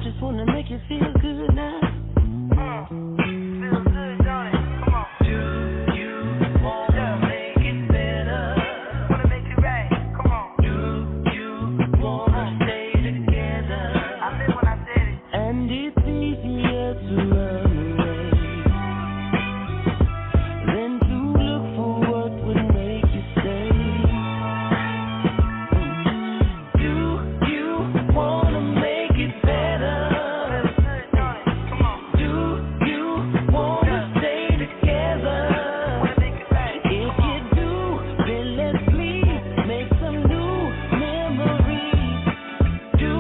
just wanna make you feel good now. Feel good, don't it? Come on. Do you wanna make it better? Wanna make it right? Come on. Do you wanna stay together? I meant when I said it. And it's easier to run away than to look for what would make you stay. Do you wanna make it better? Come on. Do you wanna stay together? If you do, then let's please make some new memories. Do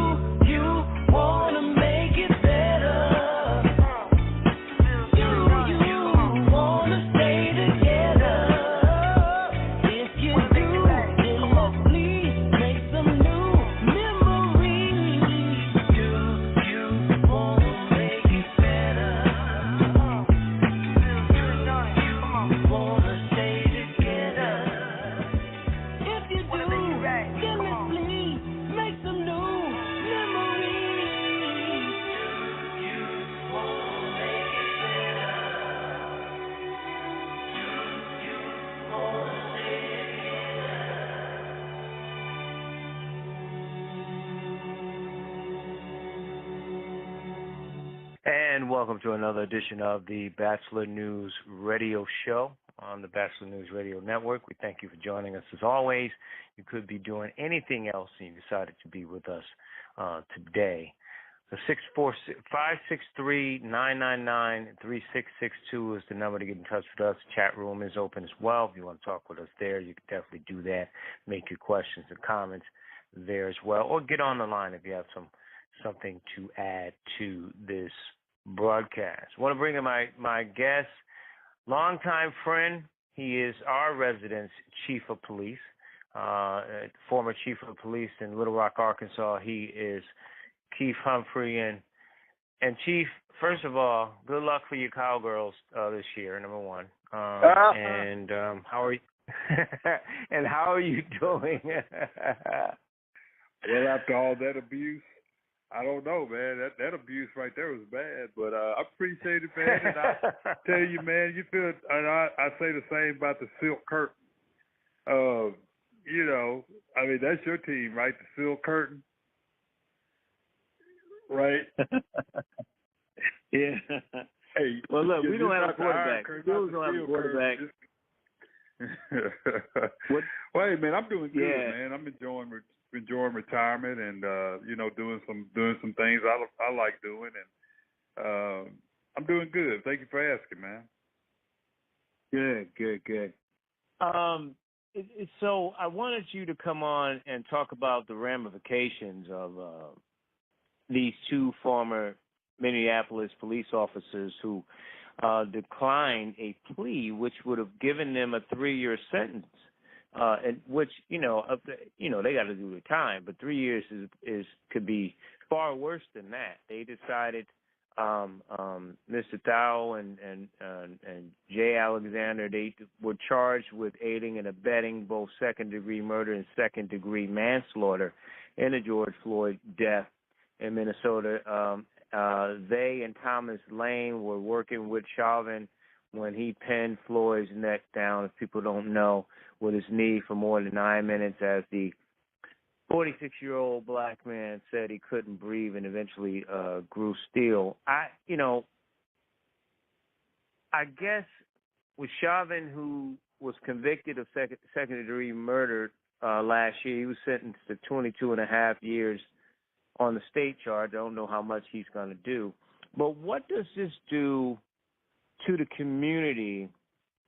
you wanna make it better? Do you wanna stay together? If you do, then let's please make some new memories. Do you wanna make it better? Wanna stay together? If you do, then let's please make some new memories. Do you wanna make it better? Do you wanna stay And welcome to another edition of the Batchelor News Radio Show on the Batchelor News Radio Network. We thank you for joining us as always. You could be doing anything else and you decided to be with us today. The 563-999-3662 is the number to get in touch with us. The chat room is open as well. If you want to talk with us there, you can definitely do that. Make your questions and comments there as well. Or get on the line if you have something to add to this broadcast. I want to bring in my guest, longtime friend. He is our residence chief of police, former chief of police in Little Rock, Arkansas. He is Keith Humphrey. And Chief, first of all, good luck for your Cowgirls this year, number one. And how are you? And how are you doing? Well, after all that abuse, I don't know, man. That abuse right there was bad, but I appreciate it, man. And I tell you, man, you feel, and I say the same about the Silk Curtain. You know, I mean, that's your team, right? The Silk Curtain, right? Yeah. Hey, well, look, we don't have a not the quarterback. Iron Curtain, We not don't the have a Steel quarterback. Curtain. Well, hey, man, I'm doing good, Yeah. man. I'm enjoying retirement and you know, doing some things I like doing, and I'm doing good. Thank you for asking, man. Good. So I wanted you to come on and talk about the ramifications of these two former Minneapolis police officers who declined a plea which would have given them a 3-year sentence. And which they got to do the time, but 3 years could be far worse than that. They decided, Mr. Thao and Jay Alexander, they were charged with aiding and abetting both second-degree murder and second-degree manslaughter in the George Floyd death in Minnesota. They and Thomas Lane were working with Chauvin when he pinned Floyd's neck down, if people don't know, with his knee for more than 9 minutes, as the 46-year-old black man said he couldn't breathe and eventually grew still. I guess with Chauvin, who was convicted of second-degree murder last year, he was sentenced to 22 and a half years on the state charge. I don't know how much he's going to do. But what does this do to the community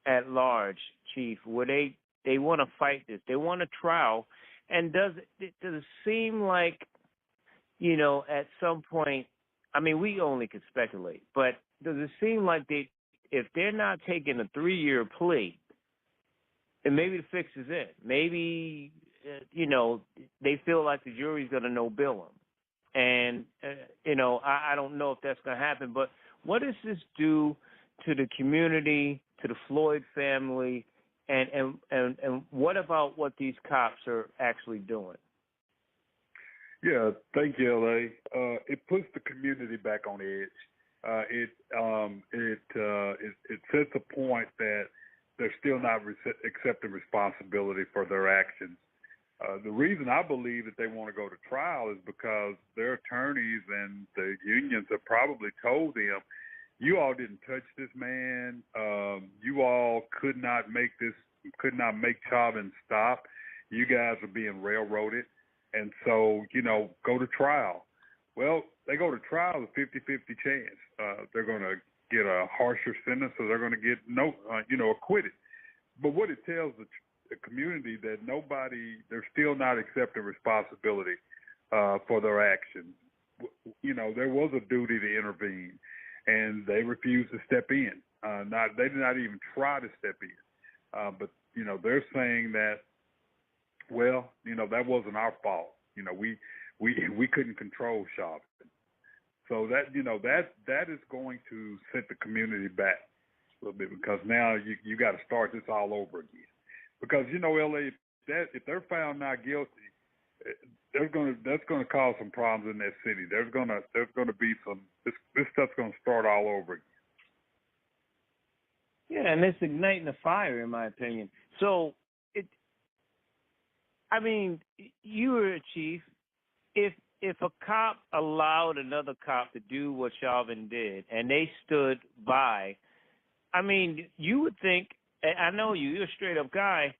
at large, Chief, where they want to fight this? They want a trial. And does it seem like, at some point, I mean, we only could speculate, but does it seem like if they're not taking a 3-year plea, and maybe the fix is in, maybe, they feel like the jury's going to no-bill them. And, I don't know if that's going to happen, but what does this do to the community, to the Floyd family, and what about what these cops are actually doing? Yeah, thank you, LA. It puts the community back on edge. It sets a point that they're still not accepting responsibility for their actions. The reason I believe that they want to go to trial is because their attorneys and the unions have probably told them, "You all didn't touch this man. You all could not make Chauvin stop. You guys are being railroaded. And so, go to trial." Well, they go to trial, a 50-50 chance. They're going to get a harsher sentence, or they're going to get acquitted. But what it tells the community that they're still not accepting responsibility for their actions. There was a duty to intervene, and they refused to step in. They did not even try to step in. But they're saying that, well, that wasn't our fault. We couldn't control Chauvin. So that is going to set the community back a little bit, because now you got to start this all over again. Because LA, if they're found not guilty, that's going to cause some problems in that city. There's going to be some this stuff's going to start all over again. Yeah, and it's igniting the fire, in my opinion. So you were a chief. If a cop allowed another cop to do what Chauvin did, and they stood by, you would think. I know you're a straight up guy.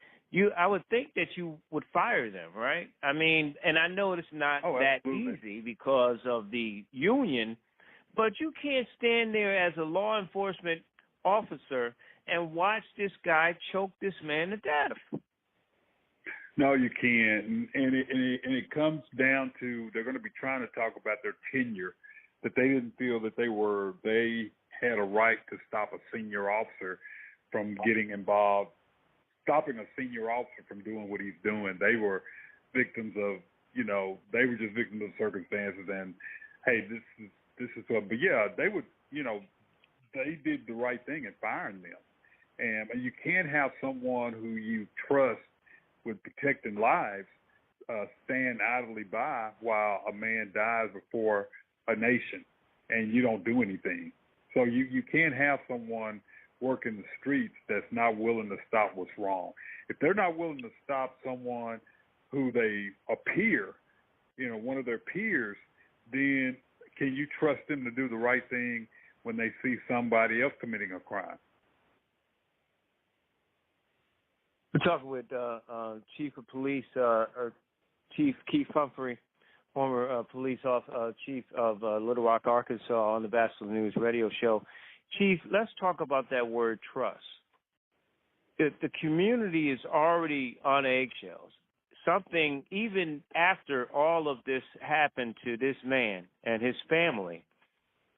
I would think that you would fire them, right? And I know it's not that easy because of the union, but you can't stand there as a law enforcement officer and watch this guy choke this man to death. No, you can't, and it comes down to they're going to be trying to talk about their tenure, that they didn't feel that they had a right to stop a senior officer from getting involved, stopping a senior officer from doing what he's doing. They were victims of, they were just victims of circumstances, and hey, this is what. But yeah, they would, they did the right thing in firing them, and you can't have someone who you trust with protecting lives stand idly by while a man dies before a nation, and you don't do anything. So you can't have someone working the streets that's not willing to stop what's wrong. If they're not willing to stop someone who one of their peers, then can you trust them to do the right thing when they see somebody else committing a crime? We're talking with Chief of Police, Chief Keith Humphrey, former police chief of Little Rock, Arkansas, on the Batchelor News radio show. Chief, let's talk about that word trust. The community is already on eggshells. Something, even after all of this happened to this man and his family,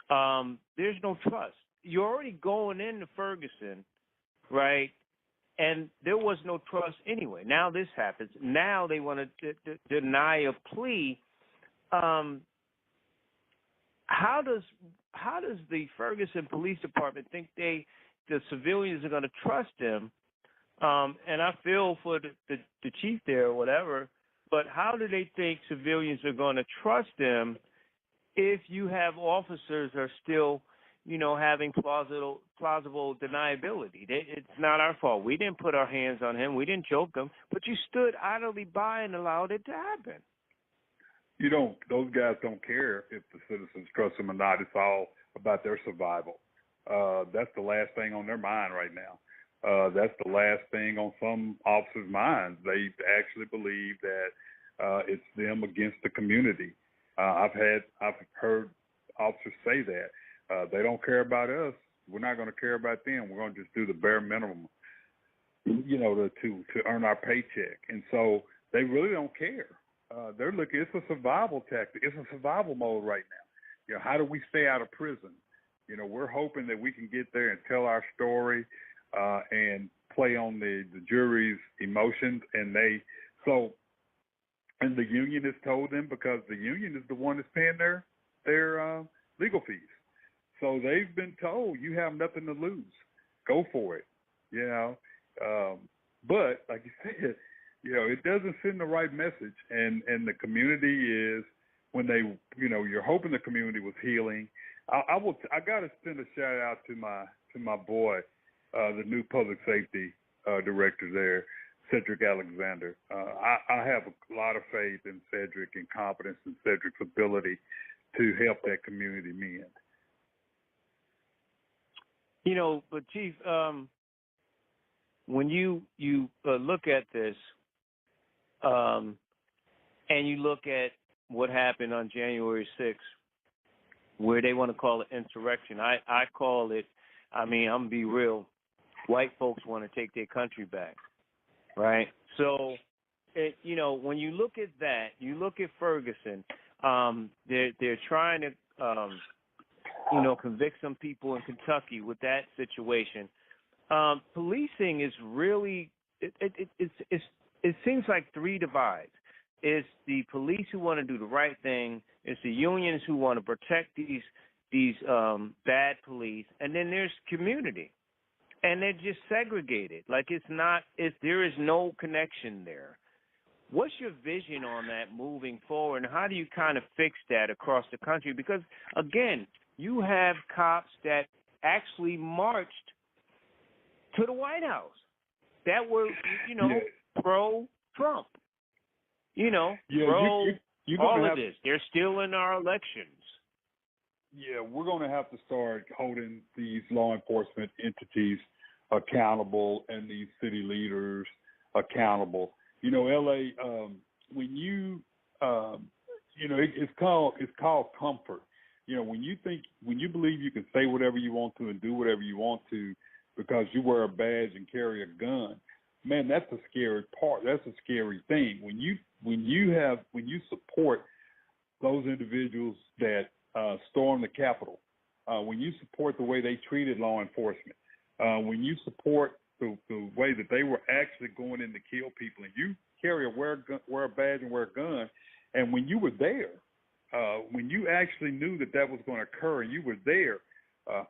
there's no trust. You're already going into Ferguson, right? And there was no trust anyway. Now this happens. Now they want to deny a plea. How does the Ferguson Police Department think the civilians are going to trust them? And I feel for the chief there or whatever, but how do they think civilians are going to trust them if you have officers are still, having plausible deniability? It's not our fault. We didn't put our hands on him. We didn't choke him, but you stood idly by and allowed it to happen. Those guys don't care if the citizens trust them or not. It's all about their survival. That's the last thing on their mind right now. That's the last thing on some officers' minds. They actually believe that it's them against the community. I've heard officers say that. They don't care about us. We're not going to care about them. We're going to just do the bare minimum, to earn our paycheck. And so they really don't care. They're looking. It's a survival tactic. It's a survival mode right now. How do we stay out of prison? We're hoping that we can get there and tell our story and play on the jury's emotions. And the union has told them, because the union is the one that's paying their legal fees. So they've been told, you have nothing to lose. Go for it. But like you said, It doesn't send the right message. And the community is, when they, you're hoping the community was healing. I got to send a shout out to my boy, the new public safety director there, Cedric Alexander. I have a lot of faith in Cedric and confidence in Cedric's ability to help that community mend. But Chief, when you look at this, and you look at what happened on January 6th, where they want to call it insurrection, I call it, I'm going to be real, white folks want to take their country back, right? So, when you look at that, you look at Ferguson, they're trying to, convict some people in Kentucky with that situation. Policing is really, it seems like three divides. It's the police who want to do the right thing. It's the unions who want to protect these bad police, and then there's community, and they're just segregated. Like there is no connection there. What's your vision on that moving forward, and how do you kind of fix that across the country? Because again, you have cops that actually marched to the White House that were, pro-Trump. All of this. They're stealing our elections. Yeah, we're going to have to start holding these law enforcement entities accountable and these city leaders accountable. LA, when you, it's called comfort. When you believe you can say whatever you want to and do whatever you want to because you wear a badge and carry a gun, man, that's a scary part. That's a scary thing. When you support those individuals that stormed the Capitol, when you support the way they treated law enforcement, when you support the way that they were actually going in to kill people, and you wear a badge and wear a gun, and when you were there, when you actually knew that was going to occur and you were there,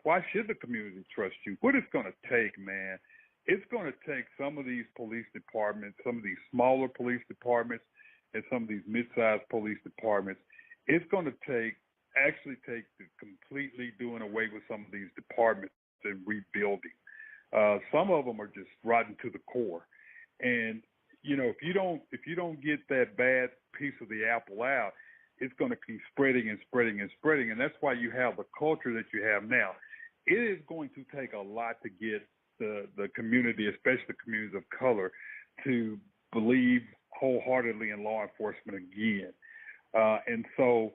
why should the community trust you? What it's going to take, man, it's going to take some of these police departments, some of these smaller police departments, and some of these mid-sized police departments. It's going to take the completely doing away with some of these departments and rebuilding. Some of them are just rotten to the core, and if you don't get that bad piece of the apple out, it's going to keep spreading and spreading and spreading, and that's why you have the culture that you have now. It is going to take a lot to get the community, especially the communities of color, to believe wholeheartedly in law enforcement again. And so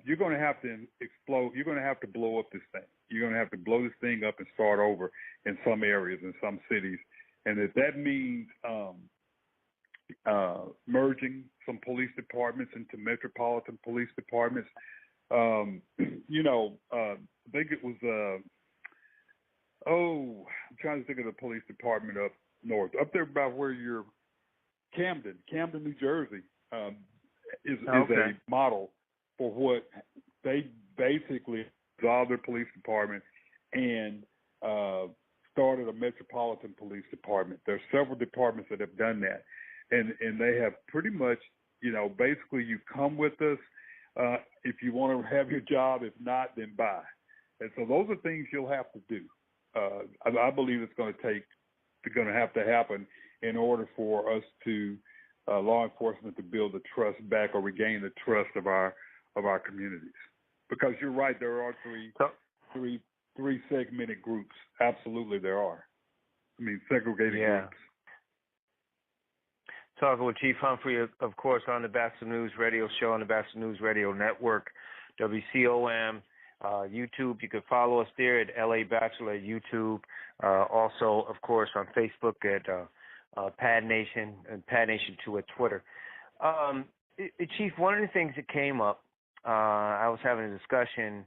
you're going to have to explode. You're going to have to blow up this thing. You're going to have to blow this thing up and start over in some areas, in some cities. And if that means merging some police departments into metropolitan police departments, I think it was, I'm trying to think of the police department up north, up there about where you're, Camden, New Jersey, is a model for what they basically dissolved their police department and started a metropolitan police department. There are several departments that have done that, and they have pretty much, basically you come with us if you want to have your job. If not, then bye. And so those are things you'll have to do. I believe it's going to have to happen in order for us to law enforcement to build the trust back or regain the trust of our communities. Because you're right, there are three segmented groups. Absolutely, there are. Segregated groups. Talking with Chief Humphrey, of course, on the Batchelor News Radio Show on the Batchelor News Radio Network, WCOM. YouTube, you can follow us there at LA Batchelor YouTube. Also, of course, on Facebook at Pad Nation and Pad Nation 2 at Twitter. Chief, one of the things that came up, I was having a discussion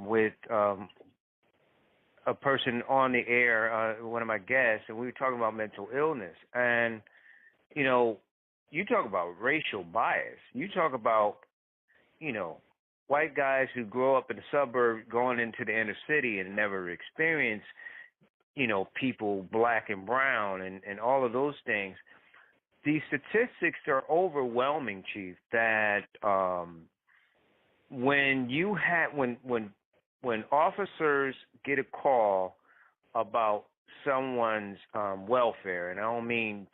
with a person on the air, one of my guests, and we were talking about mental illness. And, you talk about racial bias. You talk about, white guys who grow up in the suburb going into the inner city and never experience, people black and brown and all of those things. the statistics are overwhelming, Chief. That when you have when officers get a call about someone's welfare, and I don't mean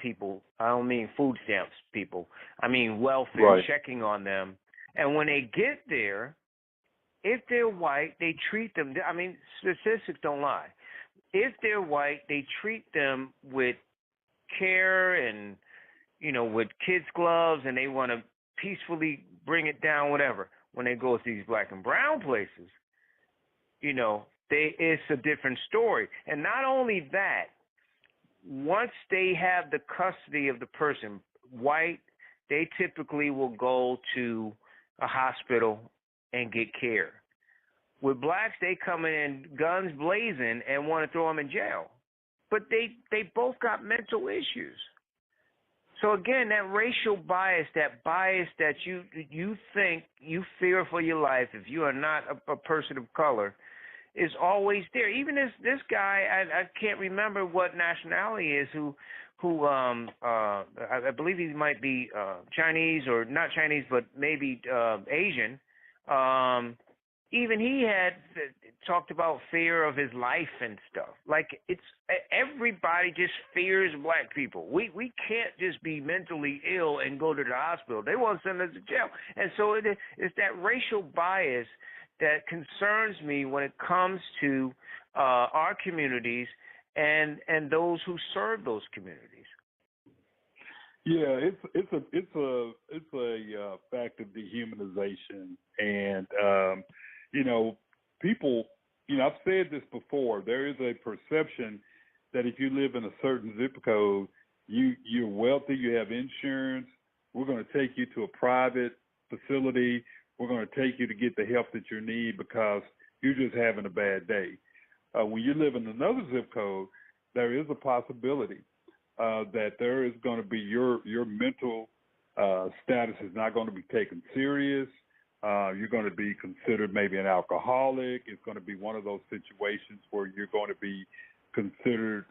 food stamps people, I mean welfare, Right. checking on them, and when they get there, if they're white, they treat them. I mean, statistics don't lie. If they're white, they treat them with care and with kids' gloves, and they want to peacefully bring it down, whatever. When they go to these black and brown places, it's a different story. And not only that, once they have the custody of the person, white, they typically will go to a hospital and get care. With blacks, they come in guns blazing and want to throw them in jail. But they both got mental issues. So again, that racial bias, that you think you fear for your life if you are not a person of color, is always there. Even this guy, I can't remember what nationality he is, who I believe he might be Chinese, or not Chinese, but maybe Asian. Even he had talked about fear of his life and stuff. Like, it's everybody just fears black people. We can't just be mentally ill and go to the hospital. They want to send us to jail. And so it's that racial bias that concerns me when it comes to our communities and those who serve those communities. Yeah, it's a fact of dehumanization, and people. I've said this before. There is a perception that if you live in a certain zip code, you're wealthy, you have insurance. We're going to take you to a private facility. We're going to take you to get the help that you need because you're just having a bad day. When you live in another zip code, there is a possibility that there is going to be your mental status is not going to be taken serious. You're going to be considered maybe an alcoholic. It's going to be one of those situations where you're going to be considered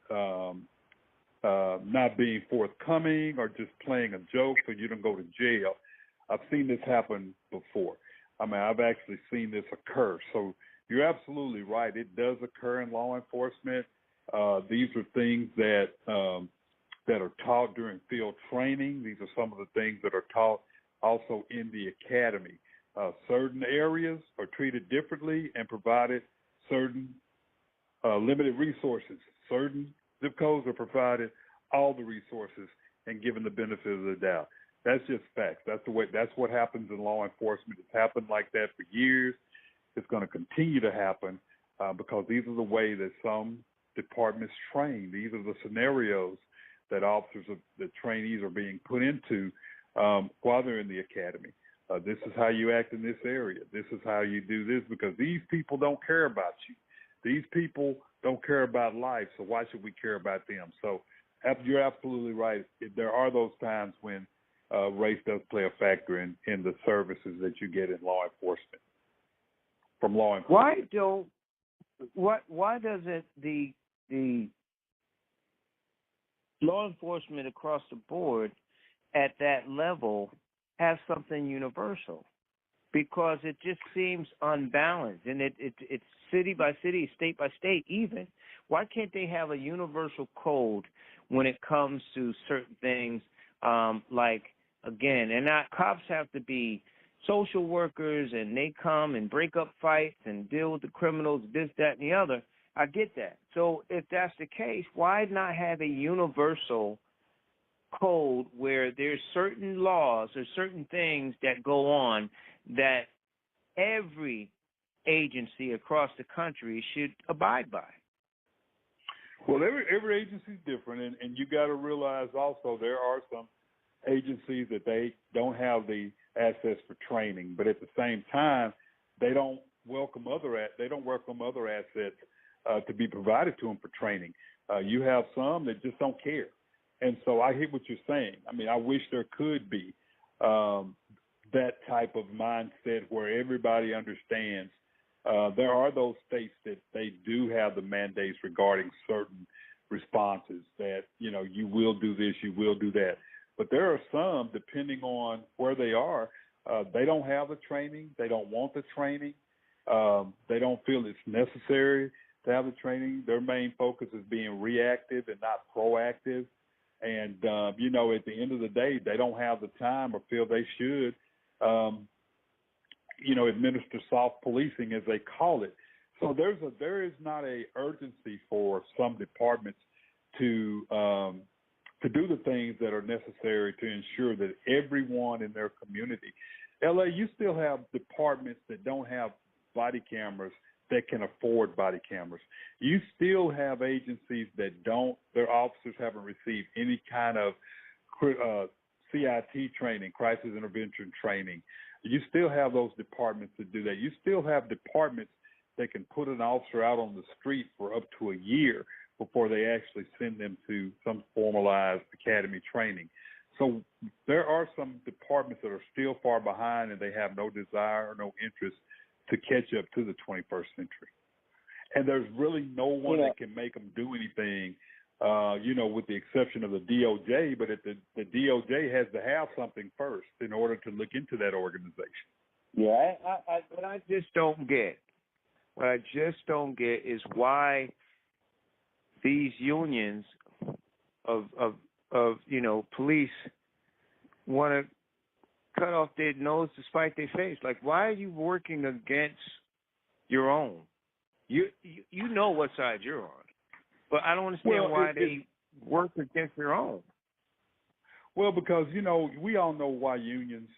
not being forthcoming or just playing a joke so you don't go to jail. I've seen this happen before. I mean, I've actually seen this occur. So you're absolutely right. It does occur in law enforcement. These are things that are taught during field training. These are some of the things that are taught also in the academy. Certain areas are treated differently and provided certain limited resources. Certain zip codes are provided all the resources and given the benefit of the doubt. That's just facts. That's the way. That's what happens in law enforcement. It's happened like that for years. It's going to continue to happen because these are the way that some departments train. These are the scenarios that the trainees are being put into while they're in the academy. This is how you act in this area. This is how you do this, because these people don't care about you. These people don't care about life, so why should we care about them? So you're absolutely right. There are those times when race does play a factor in the services that you get in law enforcement, from law enforcement. Why doesn't the law enforcement across the board at that level have something universal? Because it just seems unbalanced, and it's city by city, state by state even. Why can't they have a universal code when it comes to certain things like, again, and not cops have to be social workers, and they come and break up fights and deal with the criminals, this, that, and the other. I get that. So if that's the case, why not have a universal code where there's certain laws or certain things that go on that every agency across the country should abide by? Well, every agency is different, and you got to realize also there are some agencies that they don't have the access for training, but at the same time, they don't welcome other assets to be provided to them for training. You have some that just don't care. And so I hear what you're saying. I mean, I wish there could be that type of mindset where everybody understands. There are those states that they do have the mandates regarding certain responses that, you will do this, you will do that. But there are some, depending on where they are, they don't have the training. They don't want the training. They don't feel it's necessary to have the training. Their main focus is being reactive and not proactive. And, you know, at the end of the day, they don't have the time or feel they should, you know, administer soft policing, as they call it. So there is not a urgency for some departments to do the things that are necessary to ensure that everyone in their community. LA, you still have departments that don't have body cameras that can afford body cameras. You still have agencies that don't, their officers haven't received any kind of CIT training, crisis intervention training. You still have those departments that do that. You still have departments that can put an officer out on the street for up to a year before they actually send them to some formalized academy training. So there are some departments that are still far behind, and they have no desire or no interest to catch up to the 21st century. And there's really no one that can make them do anything, you know, with the exception of the DOJ, but the DOJ has to have something first in order to look into that organization. Yeah, what I just don't get is why these unions of you know, police want to cut off their nose to spite their face. Like, why are you working against your own? You know what side you're on, but I don't understand why they work against their own. Well, because, you know, we all know why unions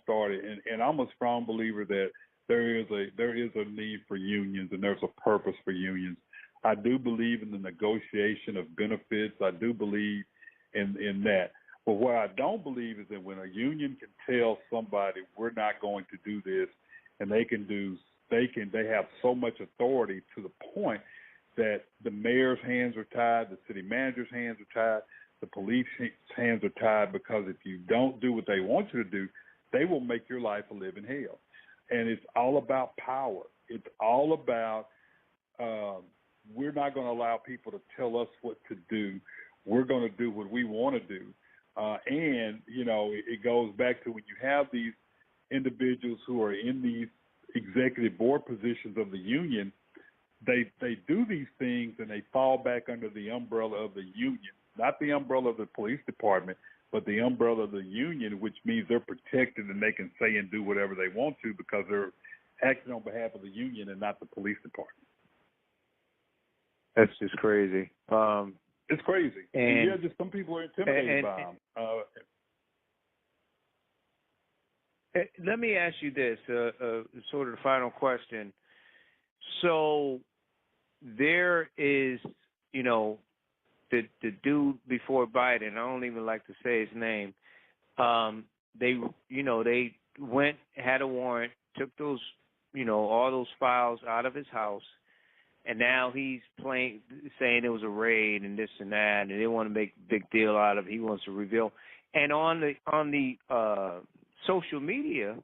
started, and I'm a strong believer that there is a need for unions, and there's a purpose for unions. I do believe in the negotiation of benefits. I do believe in that. But what I don't believe is that when a union can tell somebody we're not going to do this, and they have so much authority to the point that the mayor's hands are tied, the city manager's hands are tied, the police hands are tied, because if you don't do what they want you to do, they will make your life a living hell. And it's all about power. It's all about we're not going to allow people to tell us what to do. We're going to do what we want to do. And, you know, it goes back to when you have these individuals who are in these executive board positions of the union, they do these things and they fall back under the umbrella of the union, not the umbrella of the police department, but the umbrella of the union, which means they're protected and they can say and do whatever they want to because they're acting on behalf of the union and not the police department. That's just crazy. It's crazy. And yeah, just some people are intimidated by them. Let me ask you this, sort of the final question. So there is, you know, the dude before Biden, I don't even like to say his name, they went, had a warrant, took those, you know, all those files out of his house, and now he's saying it was a raid and this and that, and they want to make a big deal out of it. He wants to reveal. And on the social media,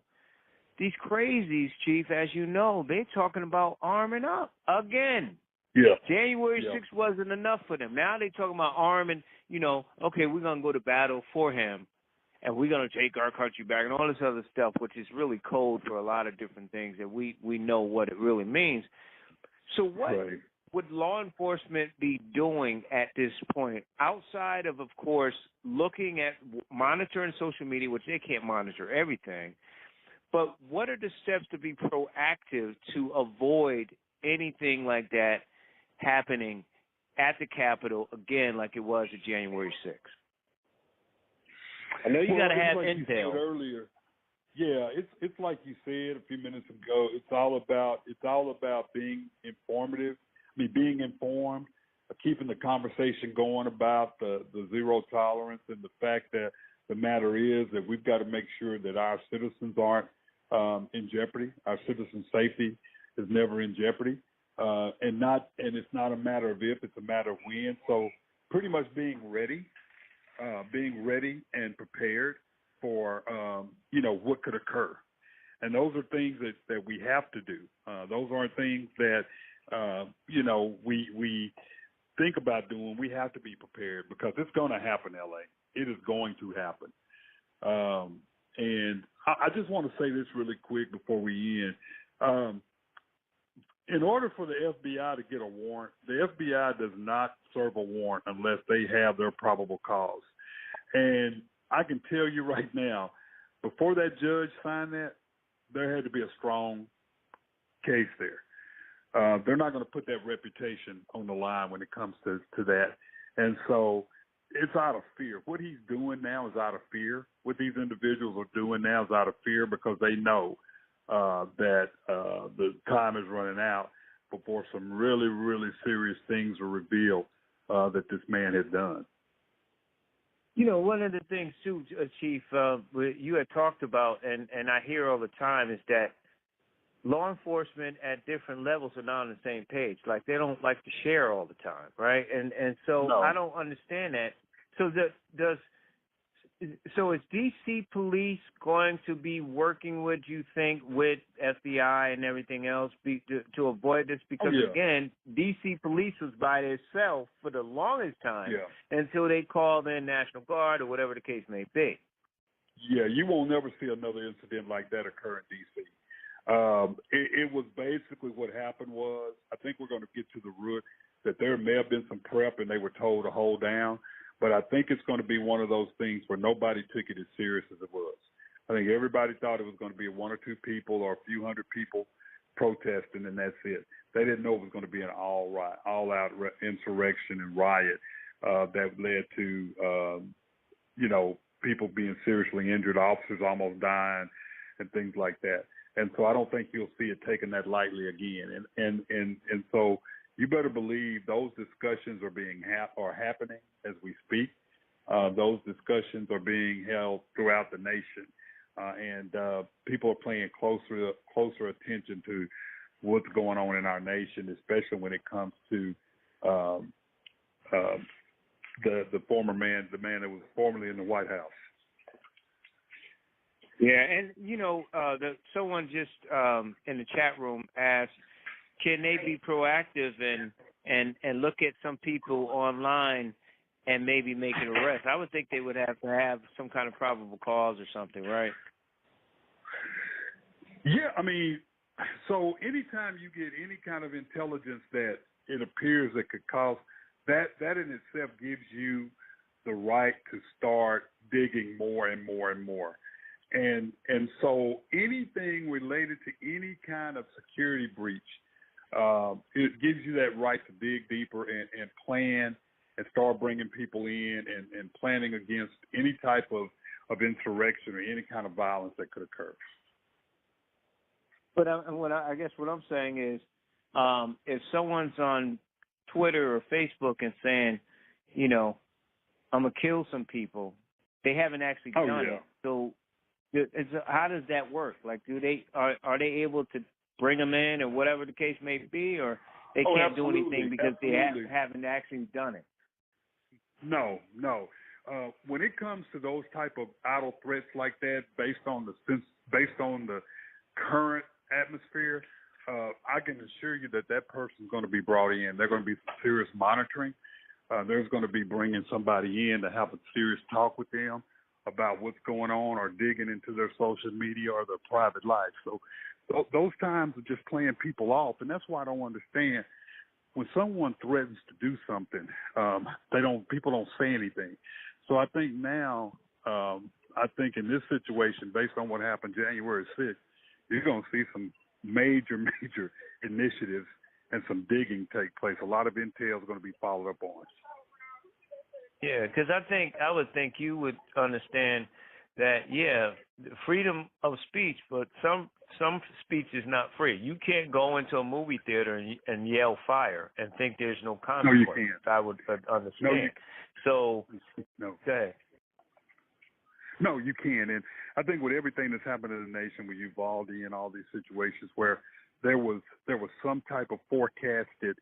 these crazies, Chief, as you know, they're talking about arming up again. Yeah. January 6th wasn't enough for them. Now they're talking about arming, you know, okay, we're going to go to battle for him, and we're going to take our country back and all this other stuff, which is really code for a lot of different things that we know what it really means. So what would law enforcement be doing at this point, outside of course, looking at monitoring social media, which they can't monitor everything, but what are the steps to be proactive to avoid anything like that happening at the Capitol again like it was at January 6th? I know you got to have intel. Earlier. Yeah, it's like you said a few minutes ago. It's all about being informative. Being informed, keeping the conversation going about the zero tolerance, and the fact that the matter is that we've got to make sure that our citizens aren't in jeopardy. Our citizens' safety is never in jeopardy, and it's not a matter of if, it's a matter of when. So pretty much being ready and prepared for what could occur, and those are things that we have to do. Those aren't things that we think about doing. We have to be prepared because it's going to happen, LA. It is going to happen. And I just want to say this really quick before we end. In order for the FBI to get a warrant, the FBI does not serve a warrant unless they have their probable cause. And I can tell you right now, before that judge signed that, there had to be a strong case there. They're not going to put that reputation on the line when it comes to that. And so it's out of fear. What he's doing now is out of fear. What these individuals are doing now is out of fear because they know that the time is running out before some really, really serious things are revealed that this man has done. You know, one of the things, too, Chief, you had talked about, and I hear all the time, is that law enforcement at different levels are not on the same page. Like, they don't like to share all the time, right? And so No. I don't understand that. So is D.C. police going to be working with, you think, with FBI and everything else to avoid this? Because, again, D.C. police was by themselves for the longest time until they called in National Guard or whatever the case may be. Yeah, you won't never see another incident like that occur in D.C. It was basically what happened was, I think we're going to get to the root, that there may have been some prep and they were told to hold down. But I think it's going to be one of those things where nobody took it as serious as it was. I think everybody thought it was going to be one or two people or a few hundred people protesting, and that's it. They didn't know it was going to be an all-out insurrection and riot that led to, people being seriously injured, officers almost dying, and things like that. And so I don't think you'll see it taken that lightly again. And so you better believe those discussions are happening as we speak. Those discussions are being held throughout the nation, and people are paying closer attention to what's going on in our nation, especially when it comes to the former man, the man that was formerly in the White House. Yeah, and someone just in the chat room asked, can they be proactive and look at some people online and maybe make an arrest? I would think they would have to have some kind of probable cause or something, right? Yeah, I mean, so anytime you get any kind of intelligence that it appears that could cause, that in itself gives you the right to start digging more and more and more. And so anything related to any kind of security breach, it gives you that right to dig deeper and plan and start bringing people in and planning against any type of insurrection or any kind of violence that could occur. But I guess what I'm saying is, if someone's on Twitter or Facebook and saying, I'm going to kill some people, they haven't actually done it. So how does that work? Like, are they able to bring them in or whatever the case may be, or they can't do anything because they haven't actually done it? No. When it comes to those type of idle threats like that, based on the current atmosphere, I can assure you that person's going to be brought in. There's going to be some serious monitoring. There's going to be bringing somebody in to have a serious talk with them about what's going on or digging into their social media or their private life. So those times are just playing people off, and that's why I don't understand when someone threatens to do something, people don't say anything. So I think now, in this situation, based on what happened January 6th, you're going to see some major initiatives and some digging take place. A lot of intel is going to be followed up on. Yeah, because I would think you would understand that, freedom of speech, but some speech is not free. You can't go into a movie theater and yell fire and think there's no consequence. No, you can't. I would understand. Go ahead. No, you can't. And I think with everything that's happened in the nation with Uvalde and all these situations where there was some type of forecasted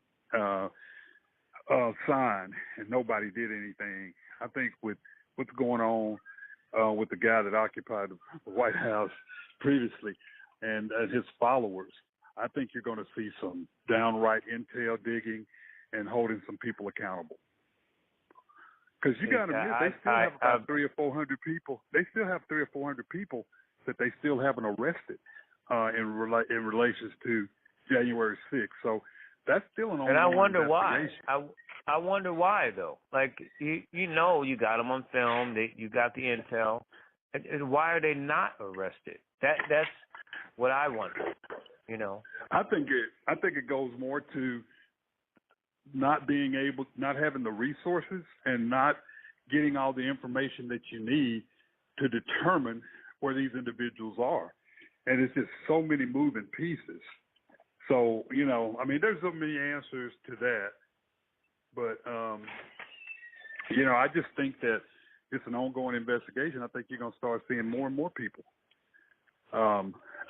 sign and nobody did anything, I think with what's going on with the guy that occupied the White House previously and his followers, I think you're going to see some downright intel digging and holding some people accountable. Because you got to admit, they still have about 300 or 400 people. They still have 300 or 400 people that they still haven't arrested in relations to January 6th. So that's still an ongoing investigation. And I wonder why. I wonder why though. Like you know, you got them on film. You got the intel. And why are they not arrested? That's what I wonder. You know. I think it goes more to not having the resources and not getting all the information that you need to determine where these individuals are. And it's just so many moving pieces. So, you know, I mean, there's so many answers to that. But, you know, I just think that it's an ongoing investigation. I think you're going to start seeing more and more people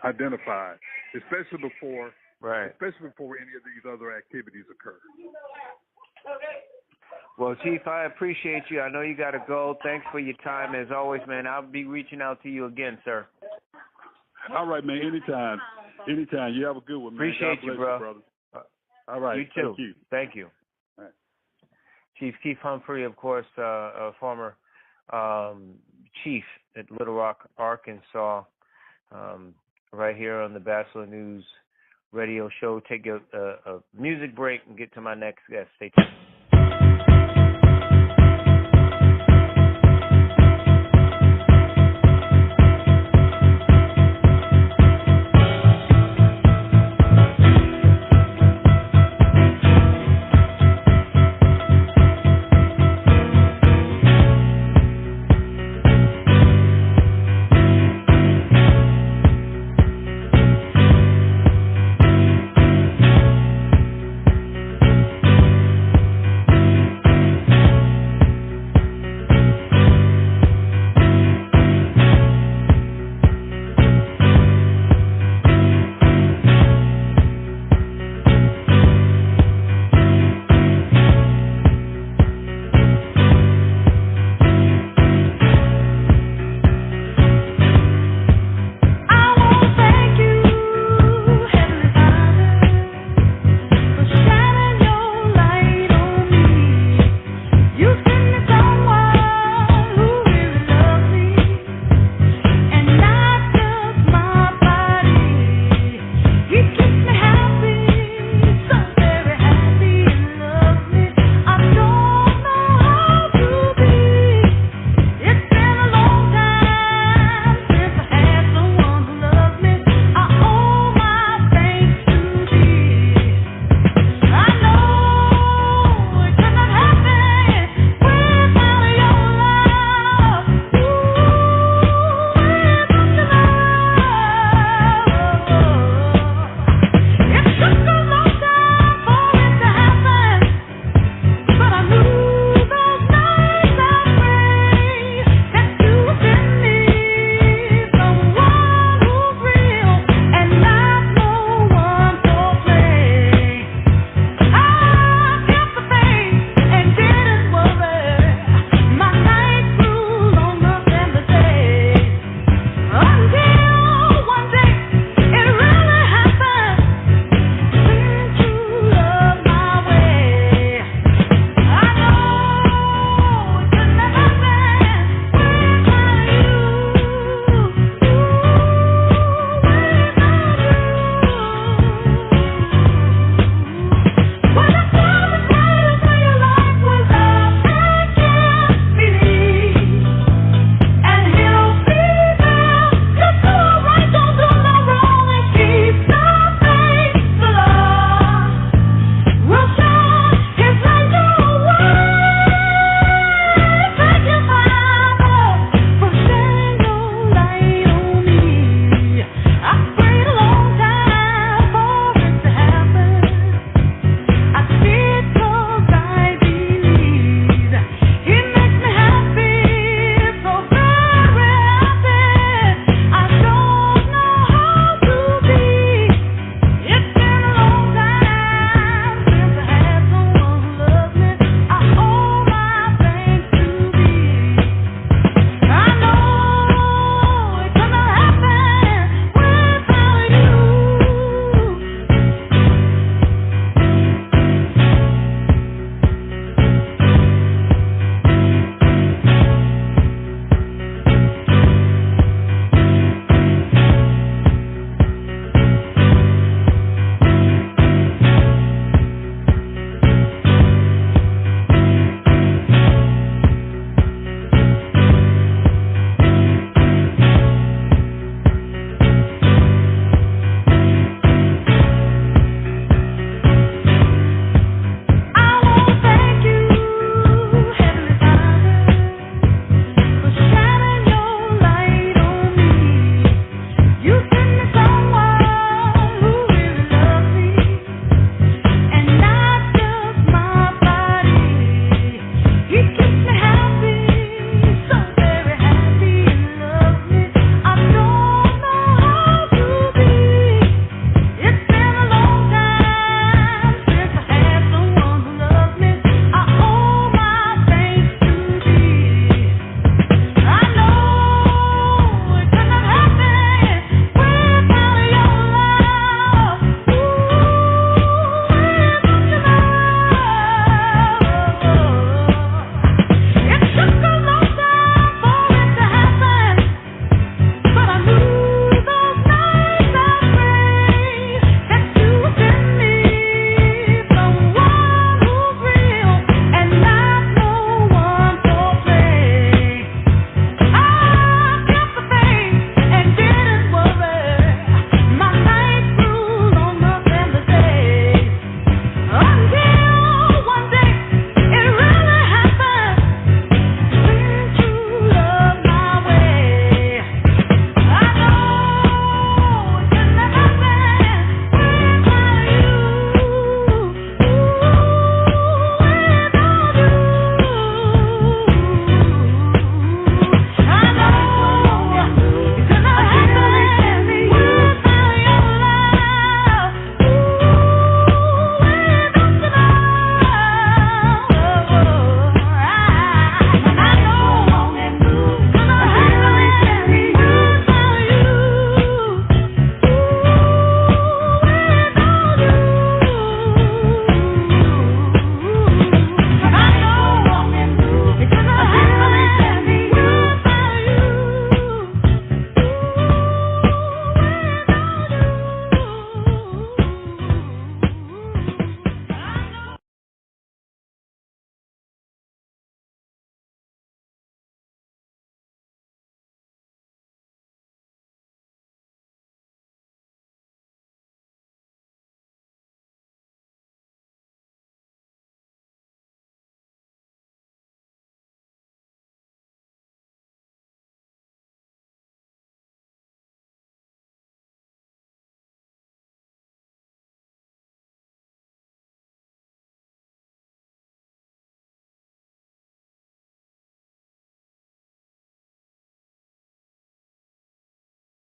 identified, especially before any of these other activities occur. Well, Chief, I appreciate you. I know you got to go. Thanks for your time as always, man. I'll be reaching out to you again, sir. All right, man. Anytime. You have a good one, man. Appreciate God bless you, bro. Brother. All right. You too. Thank you. All right. Chief Keith Humphrey, of course, a former chief at Little Rock, Arkansas, right here on the Batchelor News radio show. Take a music break and get to my next guest. Stay tuned.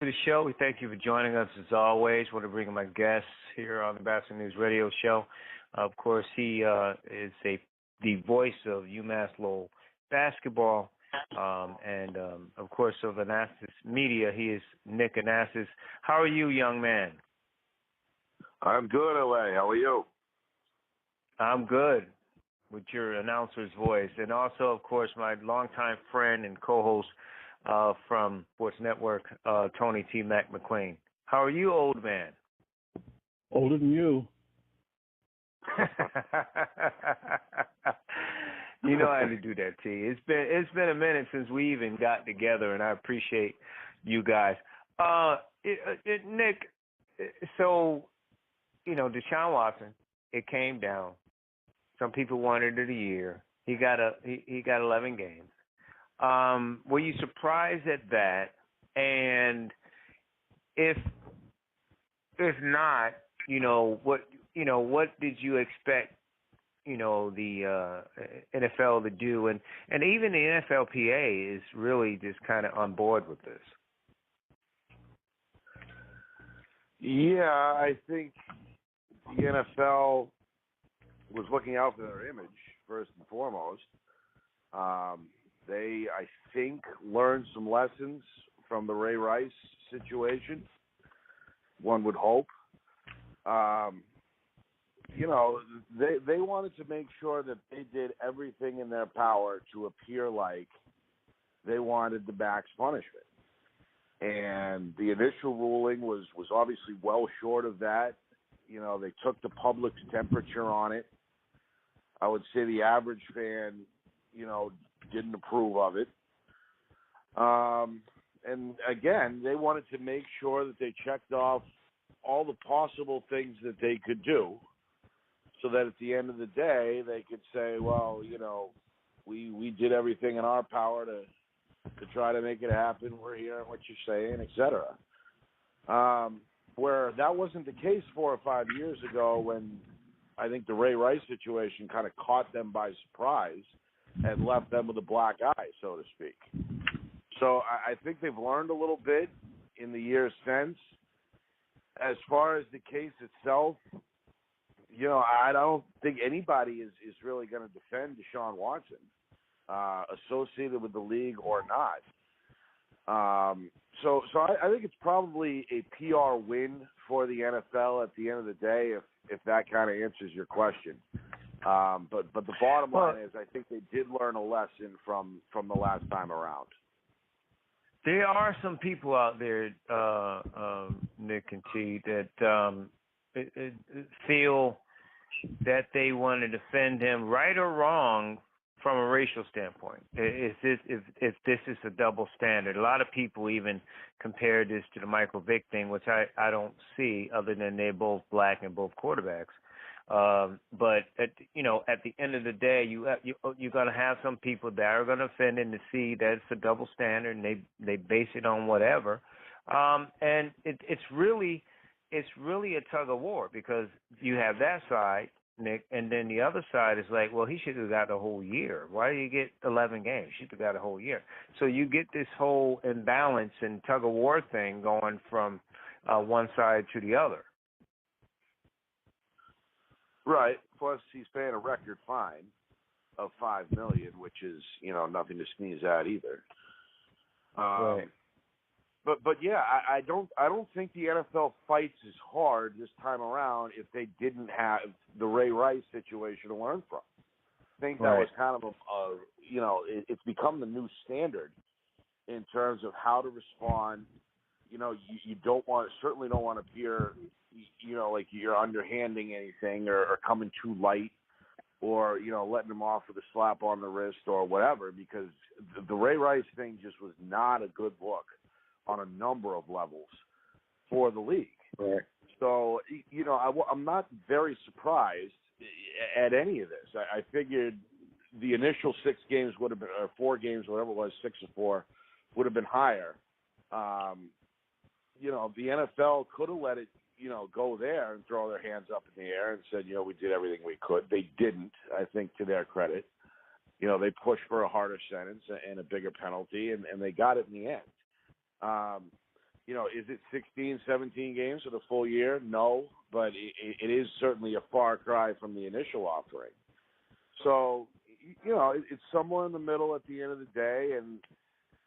To the show. We thank you for joining us as always. Want to bring in my guests here on the Batchelor News Radio Show. Of course, he is the voice of UMass Lowell basketball, and of course of Anastas Media. He is Nick Anastas. How are you, young man? I'm good, LA. How are you? I'm good with your announcer's voice, and also, of course, my longtime friend and co-host from Sports Network, Tony T. Mac McQueen. How are you, old man? Older than you. You know I had to do that, T. It's been a minute since we even got together, and I appreciate you guys. Nick, so Deshaun Watson, it came down. Some people wanted it a year. He got 11 games. Were you surprised at that? And if not, what did you expect, the NFL to do? And even the NFLPA is really just kind of on board with this. Yeah, I think the NFL was looking out for their image first and foremost. They, I think, learned some lessons from the Ray Rice situation. One would hope. They wanted to make sure that they did everything in their power to appear like they wanted the max punishment. And the initial ruling was obviously well short of that. They took the public's temperature on it. I would say the average fan, didn't approve of it. And again, they wanted to make sure that they checked off all the possible things that they could do so that at the end of the day, they could say, well, we did everything in our power to try to make it happen. We're hearing what you're saying, et cetera. Where that wasn't the case 4 or 5 years ago when I think the Ray Rice situation kind of caught them by surprise and left them with a black eye, so to speak. So I think they've learned a little bit in the years since. As far as the case itself, I don't think anybody is really going to defend Deshaun Watson, associated with the league or not. So I think it's probably a PR win for the NFL at the end of the day, if that kind of answers your question. But the bottom line is I think they did learn a lesson from the last time around. There are some people out there, Nick and T, that feel that they want to defend him, right or wrong, from a racial standpoint. If this is a double standard. A lot of people even compare this to the Michael Vick thing, which I don't see, other than they're both black and both quarterbacks. But at the end of the day, you're going to have some people that are going to offend and to see that it's a double standard, and they base it on whatever. And it's really a tug of war, because you have that side, Nick, and then the other side is like, well, he should have got the whole year. Why did he get 11 games? He should have got a whole year. So you get this whole imbalance and tug of war thing going from one side to the other. Right. Plus, he's paying a record fine of $5 million, which is nothing to sneeze at either. Right. But yeah, I don't think the NFL fights as hard this time around if they didn't have the Ray Rice situation to learn from. I think that was kind of it's become the new standard in terms of how to respond. You certainly don't want to appear, like you're underhanding anything or coming too light, or letting them off with a slap on the wrist or whatever, because the Ray Rice thing just was not a good look on a number of levels for the league. Right. So, I'm not very surprised at any of this. I figured the initial 6 games would have been, or 4 games, whatever it was, 6 or 4, would have been higher. The NFL could have let it, go there and throw their hands up in the air and said, we did everything we could. They didn't, I think, to their credit. They pushed for a harder sentence and a bigger penalty, and they got it in the end. is it 16, 17 games for the full year? No, but it is certainly a far cry from the initial offering. So, it's somewhere in the middle at the end of the day, and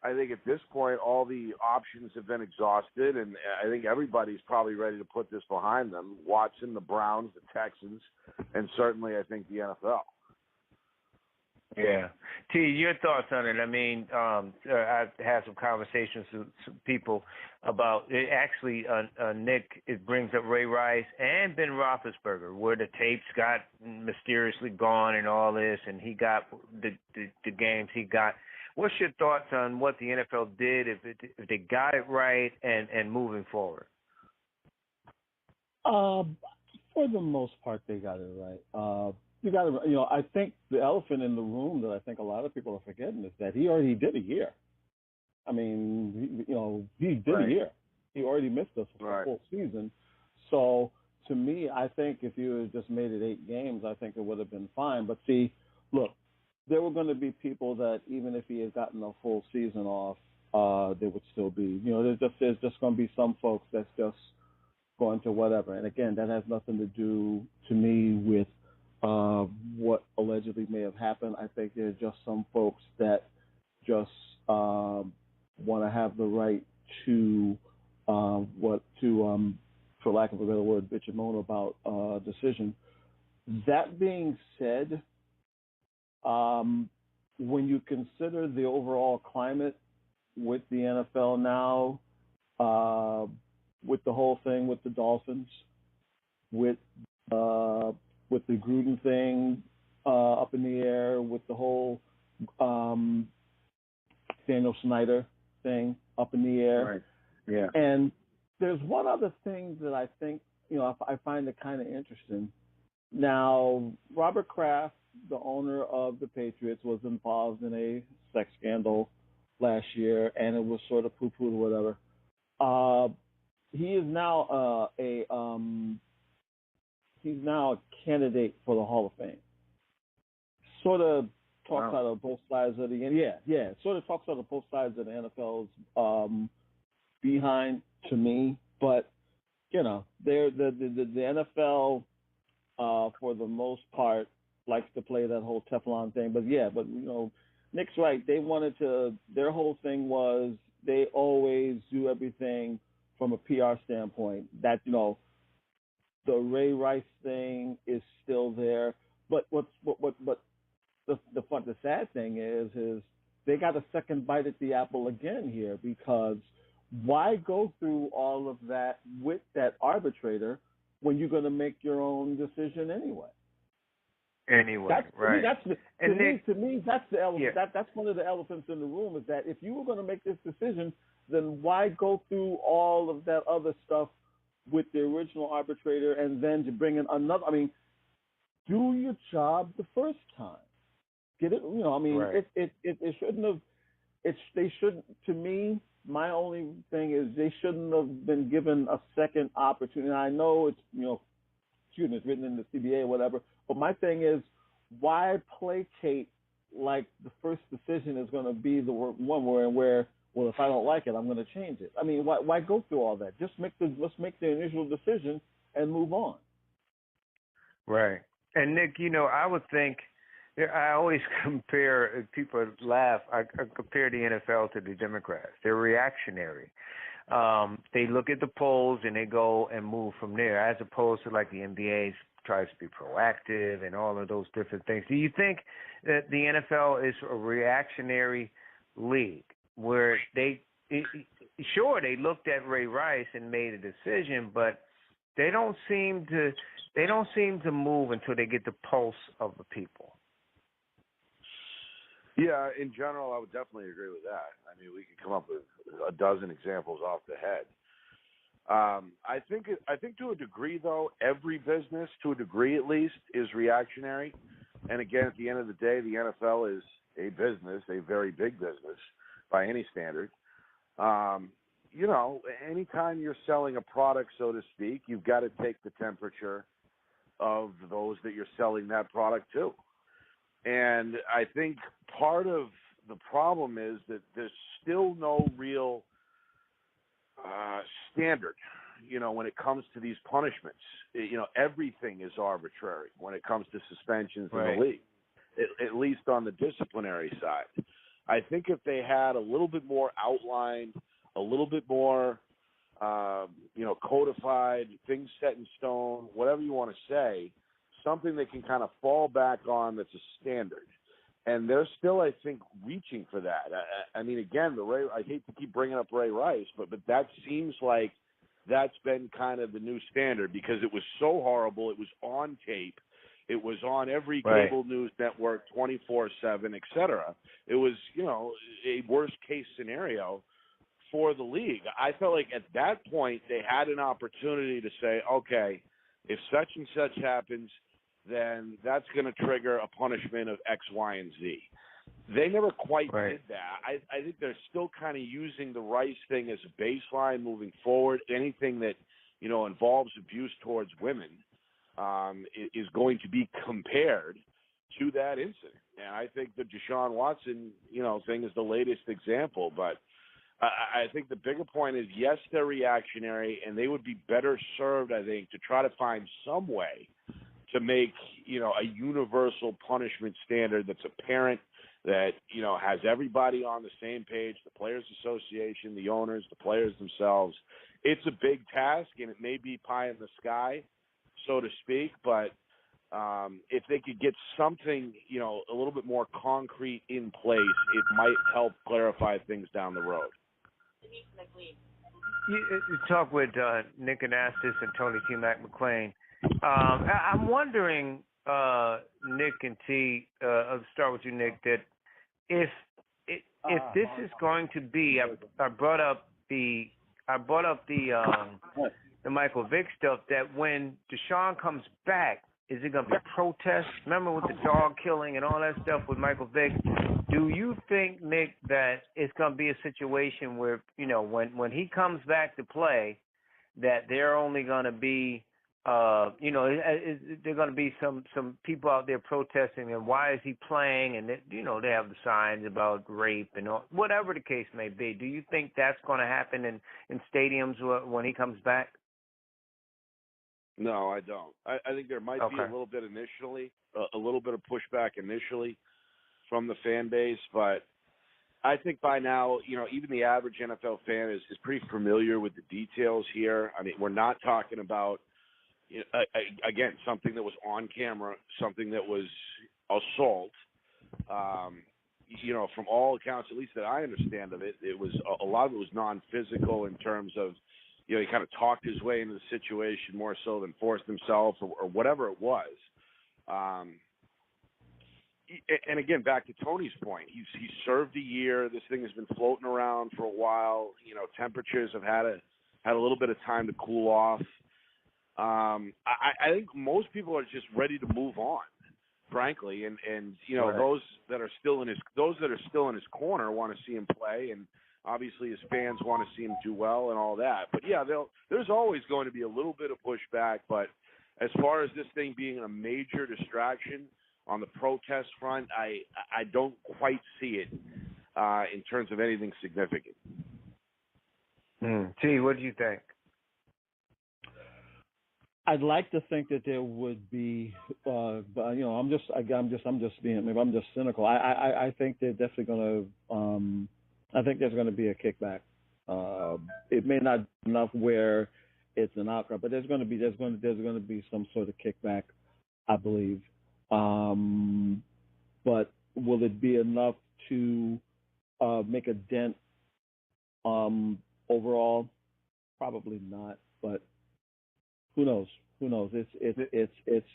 I think at this point all the options have been exhausted, and I think everybody's probably ready to put this behind them. Watson, the Browns, the Texans, and certainly I think the NFL. Yeah. T, your thoughts on it? I mean, I've had some conversations with some people about it. Actually, Nick, it brings up Ray Rice and Ben Roethlisberger, where the tapes got mysteriously gone and all this, and he got the games he got. What's your thoughts on what the NFL did, if they got it right, and moving forward? For the most part, they got it right. You got to, I think the elephant in the room that I think a lot of people are forgetting is that he already did a year. I mean, he did a year. He already missed us for a full season. So to me, I think if you had just made it 8 games, I think it would have been fine. But see, look, there were going to be people that even if he had gotten a full season off, there would still be, there's just going to be some folks that's just going to whatever. And again, that has nothing to do to me with what allegedly may have happened. I think there's just some folks that just want to have the right to for lack of a better word, bitch and moan about decision. That being said, when you consider the overall climate with the NFL now, with the whole thing with the Dolphins, with the Gruden thing up in the air, with the whole Daniel Snyder thing up in the air. Right. Yeah. And there's one other thing that I think, I find it kind of interesting. Now, Robert Kraft, the owner of the Patriots, was involved in a sex scandal last year, and it was sort of poo-pooed or whatever. He is now he's now a candidate for the Hall of Fame. Sort of talks out of both sides of the sort of talks out of both sides of the NFL's behind to me, but the NFL for the most part likes to play that whole Teflon thing. But Nick's right. They wanted to. Their whole thing was they always do everything from a PR standpoint. That the Ray Rice thing is still there. But the sad thing is they got a second bite at the apple again here, because why go through all of that with that arbitrator when you're going to make your own decision anyway? To me, that's the elephant. Yeah. That's one of the elephants in the room, is that if you were going to make this decision, then why go through all of that other stuff with the original arbitrator and then to bring in another? I mean, do your job the first time. Get it? Right. It shouldn't have. They shouldn't. To me, my only thing is they shouldn't have been given a second opportunity. I know it's it's written in the CBA or whatever, but my thing is, why placate like the first decision is going to be the one where well, if I don't like it, I'm going to change it. I mean, why go through all that? Let's make the initial decision and move on. Right. And Nick, I would think, I always compare, people laugh, I compare the NFL to the Democrats. They're reactionary. They look at the polls and they go and move from there, as opposed to like the NBA tries to be proactive and all of those different things. Do you think that the NFL is a reactionary league where they looked at Ray Rice and made a decision, but they don't seem to move until they get the pulse of the people? Yeah, in general, I would definitely agree with that. I mean, we could come up with a dozen examples off the head. I think to a degree, though, every business, to a degree at least, is reactionary. And again, at the end of the day, the NFL is a business, a very big business by any standard. Anytime you're selling a product, so to speak, you've got to take the temperature of those that you're selling that product to. And I think part of the problem is that there's still no real standard. When it comes to these punishments, everything is arbitrary when it comes to suspensions in the league, at least on the disciplinary side. I think if they had a little bit more outlined, a little bit more, codified, things set in stone, whatever you want to say, something they can kind of fall back on that's a standard. And they're still, I think, reaching for that. I mean, again, I hate to keep bringing up Ray Rice, but that seems like that's been kind of the new standard because it was so horrible. It was on tape. It was on every cable news network, 24/7, et cetera. It was, a worst-case scenario for the league. I felt like at that point they had an opportunity to say, okay, if such and such happens, then that's going to trigger a punishment of X, Y, and Z. They never quite did that. I think they're still kind of using the Rice thing as a baseline moving forward. Anything that, involves abuse towards women is going to be compared to that incident. And I think the Deshaun Watson, thing is the latest example. But I think the bigger point is, yes, they're reactionary, and they would be better served, I think, to try to find some way to make, a universal punishment standard that's apparent, that, has everybody on the same page, the Players Association, the owners, the players themselves. It's a big task, and it may be pie in the sky, so to speak, but if they could get something, a little bit more concrete in place, it might help clarify things down the road. You talk with Nick Anastas and Tony T. McLean. I'm wondering, Nick and T, I'll start with you, Nick, that if this is going to be, I brought up the Michael Vick stuff, that when Deshaun comes back, is it going to be protests? Remember with the dog killing and all that stuff with Michael Vick? Do you think, Nick, that it's going to be a situation where, when he comes back to play, that they're only going to be, there are going to be some people out there protesting, and why is he playing? And, they have the signs about rape and all, whatever the case may be. Do you think that's going to happen in stadiums when he comes back? No, I don't. I think there might be a little bit initially, a little bit of pushback initially from the fan base, but I think by now, even the average NFL fan is pretty familiar with the details here. I mean, we're not talking about, again, something that was on camera, something that was assault. From all accounts, at least that I understand of it, it was a lot of it was non-physical in terms of, he kind of talked his way into the situation more so than forced himself or whatever it was. And again, back to Tony's point, he's served a year. This thing has been floating around for a while. Temperatures have had a little bit of time to cool off. I think most people are just ready to move on, frankly, and those that are still in his corner want to see him play, and obviously his fans want to see him do well and all that. But yeah, there's always going to be a little bit of pushback. But as far as this thing being a major distraction on the protest front, I don't quite see it in terms of anything significant. T, what do you think? I'd like to think that there would be, but I'm just being, maybe I'm just cynical. I think they're definitely going to. I think there's going to be a kickback. It may not be enough where it's an outcry, but there's going to be some sort of kickback, I believe. But will it be enough to make a dent overall? Probably not, but who knows? It's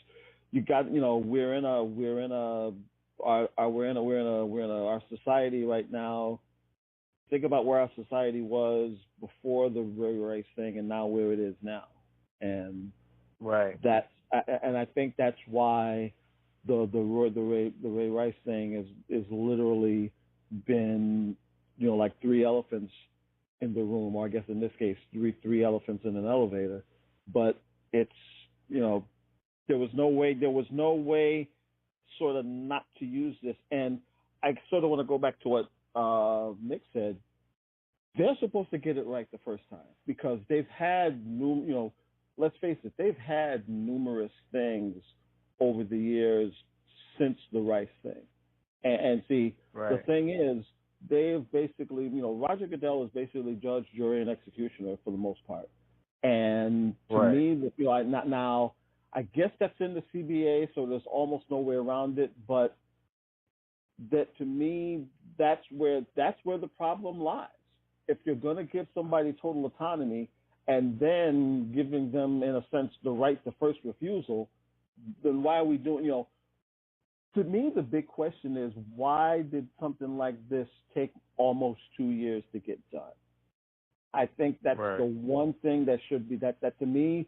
you got, we're in our society right now. Think about where our society was before the Ray Rice thing, and now where it is now, and I think that's why the Ray Rice thing is literally been, like three elephants in the room, or I guess in this case three elephants in an elevator. But it's, there was no way sort of not to use this. And I sort of want to go back to what Nick said. they're supposed to get it right the first time because they've had let's face it, they've had numerous things over the years since the Rice thing. And see, the Right. thing is, they've basically, Roger Goodell is basically judge, jury, and executioner for the most part. And to Right. me, not now, I guess that's in the CBA, so there's almost no way around it. But that to me, that's where the problem lies. If you're going to give somebody total autonomy and then giving them, in a sense, the right to first refusal, then why are we doing? To me, the big question is, why did something like this take almost 2 years to get done? I think that's Right. the one thing that should be that to me,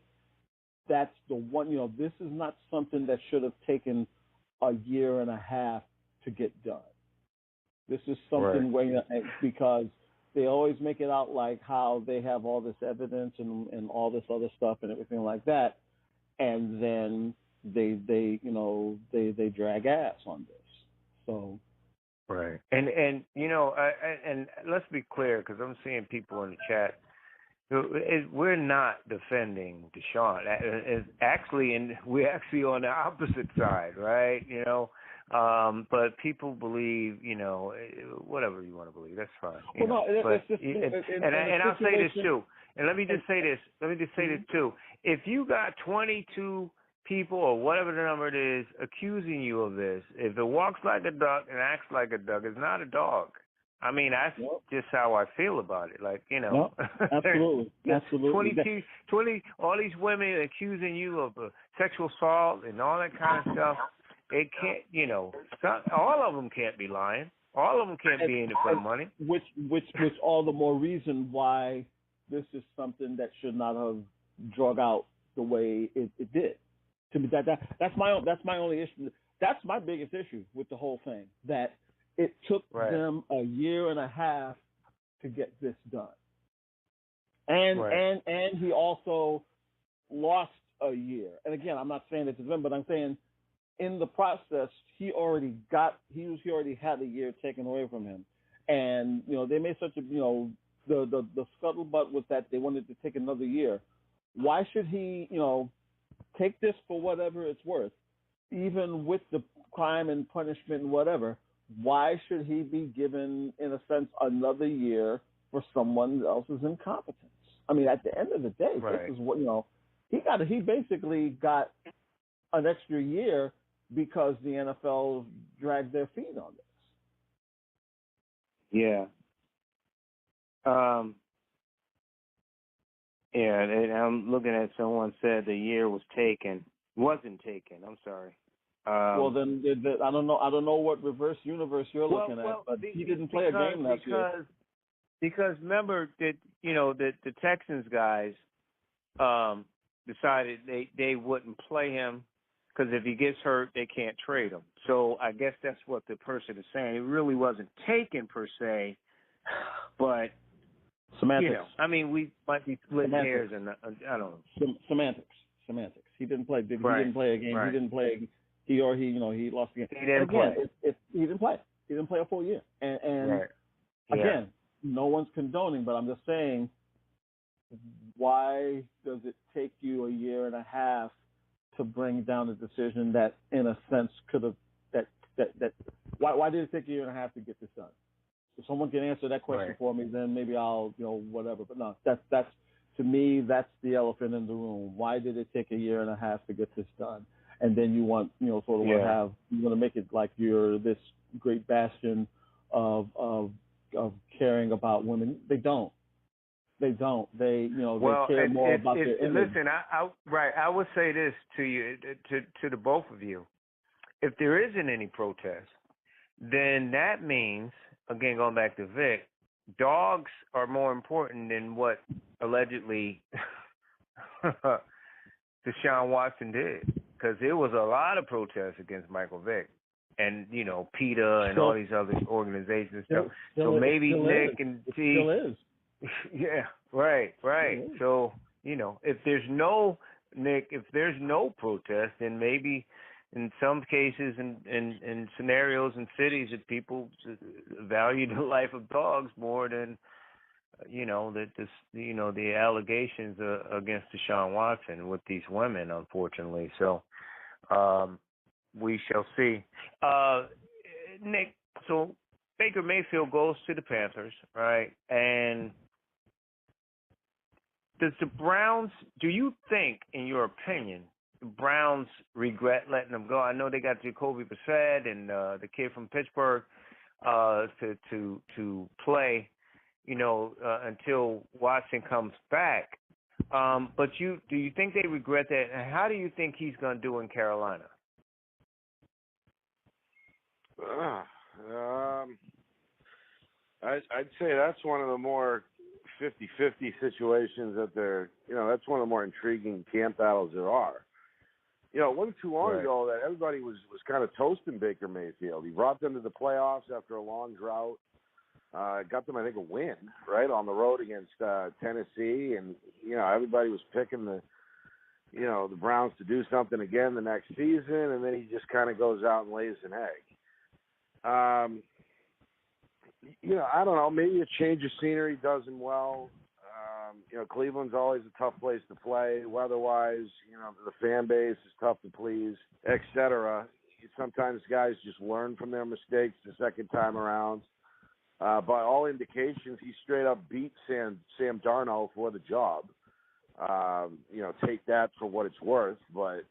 that's the one. This is not something that should have taken a year and a half to get done. This is something where, because they always make it out like how they have all this evidence and all this other stuff and everything like that, and then they drag ass on this. So Right. And and let's be clear, because I'm seeing people in the chat. We're not defending Deshaun. We're actually on the opposite side, right? But people believe, whatever you want to believe. That's fine. And I'll say this too. And let me just say this. Too. If you got 22 people or whatever the number it is accusing you of this, if it walks like a duck and acts like a duck, it's not a dog. I mean, that's just how I feel about it. Like, absolutely. 20, all these women accusing you of sexual assault and all that kind of stuff. It can't, all of them can't be lying. All of them can't be in it for money. Which all the more reason why this is something that should not have drug out the way it did. To me, that's my only issue. That's my biggest issue with the whole thing. That it took them a year and a half to get this done, and he also lost a year. And again, I'm not saying it to them, but I'm saying in the process, he already had a year taken away from him, and they made such a the scuttlebutt was that they wanted to take another year. Why should he take this for whatever it's worth, even with the crime and punishment and whatever? Why should he be given, in a sense, another year for someone else's incompetence? I mean, at the end of the day, this is what he basically got an extra year because the NFL dragged their feet on this. Yeah. And I'm looking at someone said the year wasn't taken. I'm sorry. Well, then I don't know what reverse universe you're looking at, but he didn't play a game last year. Because remember that the Texans guys decided they wouldn't play him because if he gets hurt, they can't trade him. So I guess that's what the person is saying. It really wasn't taken per se, but semantics. I mean, we might be splitting hairs, and I don't know. Semantics. He didn't play. He didn't play a game. He didn't play. He lost the game. He didn't play. He didn't play. He didn't play a full year. And again, no one's condoning, but I'm just saying, why does it take you a year and a half to bring down a decision that, in a sense, could have why did it take a year and a half to get this done? If someone can answer that question for me, then maybe I'll whatever. But no, that's to me, that's the elephant in the room. Why did it take a year and a half to get this done? And then you want you want to make it like you're this great bastion of caring about women. They don't. They care more about their image. Listen, I would say this to you, to the both of you. If there isn't any protest, then that means, again, going back to Vic, dogs are more important than what allegedly Deshaun Watson did, because there was a lot of protests against Michael Vick and PETA and all these other organizations. So maybe Nick and T. Still is. Yeah, right. So, if there's no protest, then maybe in some cases in scenarios and cities that people value the life of dogs more than the allegations against Deshaun Watson with these women, unfortunately. So we shall see. Nick, so Baker Mayfield goes to the Panthers, right? And do you think, in your opinion, the Browns regret letting him go? I know they got Jacoby Brissett and the kid from Pittsburgh to play, until Watson comes back. But do you think they regret that? And how do you think he's going to do in Carolina? I'd say that's one of the more 50-50 situations that's one of the more intriguing camp battles there are. It wasn't too long ago that everybody was kind of toasting Baker Mayfield. He brought them to the playoffs after a long drought. Got them, I think, a win, right, on the road against Tennessee. And, everybody was picking the Browns to do something again the next season. And then he just kind of goes out and lays an egg. I don't know. Maybe a change of scenery does him well. Cleveland's always a tough place to play. Weather-wise, the fan base is tough to please, etc. Sometimes guys just learn from their mistakes the second time around. By all indications, he straight up beat Sam Darnold for the job. Take that for what it's worth, but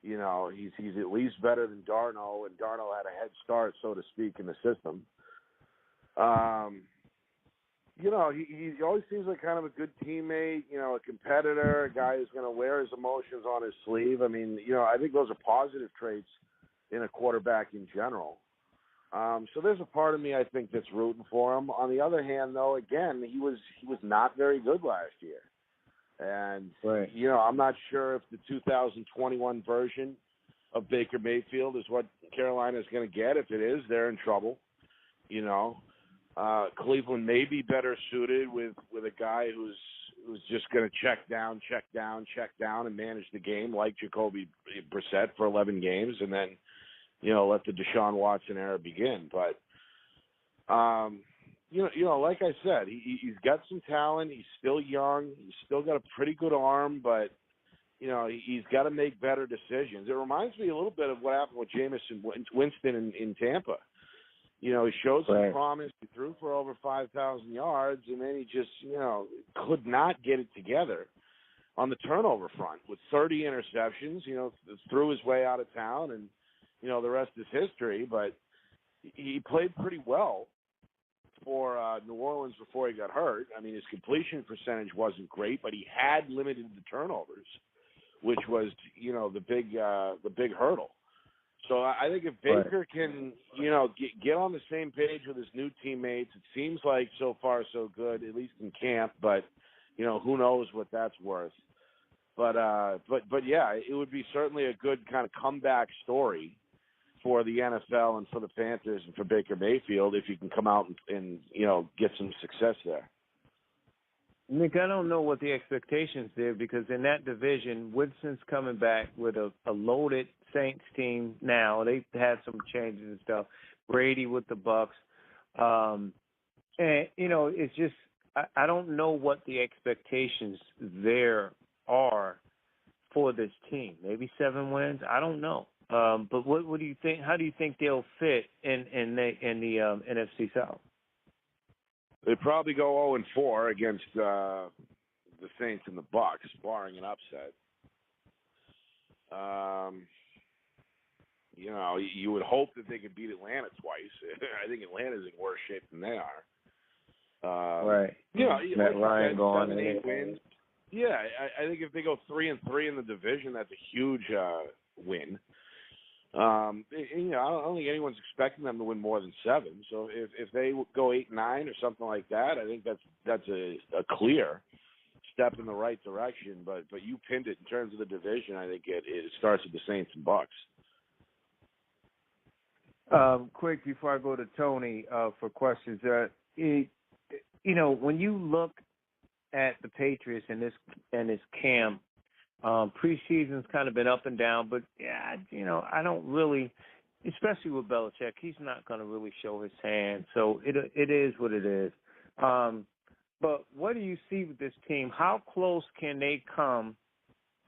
he's at least better than Darnold, and Darnold had a head start, so to speak, in the system. He always seems like kind of a good teammate, a competitor, a guy who's going to wear his emotions on his sleeve. I mean, I think those are positive traits in a quarterback in general. So there's a part of me, I think, that's rooting for him. On the other hand, though, again, he was not very good last year. And, I'm not sure if the 2021 version of Baker Mayfield is what Carolina is going to get. If it is, they're in trouble. Cleveland may be better suited with a guy who's just going to check down, and manage the game like Jacoby Brissett for 11 games, and then, let the Deshaun Watson era begin. But, like I said, he's got some talent. He's still young. He's still got a pretty good arm, but, he's got to make better decisions. It reminds me a little bit of what happened with Jameis Winston in Tampa. He showed some promise. He threw for over 5,000 yards, and then he just, could not get it together on the turnover front with 30 interceptions, threw his way out of town, and, the rest is history. But he played pretty well for New Orleans before he got hurt. I mean, his completion percentage wasn't great, but he had limited the turnovers, which was, the big hurdle. So I think if Baker can, get on the same page with his new teammates, it seems like so far so good, at least in camp. But who knows what that's worth. But yeah, it would be certainly a good kind of comeback story for the NFL and for the Panthers and for Baker Mayfield if you can come out and get some success there. Nick, I don't know what the expectations there, because in that division, Winston's coming back with a loaded Saints team now. They've had some changes and stuff. Brady with the Bucks. And, it's just I don't know what the expectations there are for this team. Maybe 7 wins. I don't know. But what do you think? How do you think they'll fit in the NFC South? They probably go 0-4 against the Saints and the Bucks, barring an upset. You would hope that they could beat Atlanta twice. I think Atlanta's in worse shape than they are. Right. Matt Ryan going 7-8 wins. Yeah, I think if they go 3-3 in the division, that's a huge win. I don't think anyone's expecting them to win more than 7. So if they go 8-9 or something like that, I think that's a clear step in the right direction. But you pinned it in terms of the division. I think it starts with the Saints and Bucks. Quick before I go to Tony for questions, when you look at the Patriots and this camp. Preseason's kind of been up and down, but yeah, I don't really, especially with Belichick, he's not going to really show his hand. So it is what it is. But what do you see with this team? How close can they come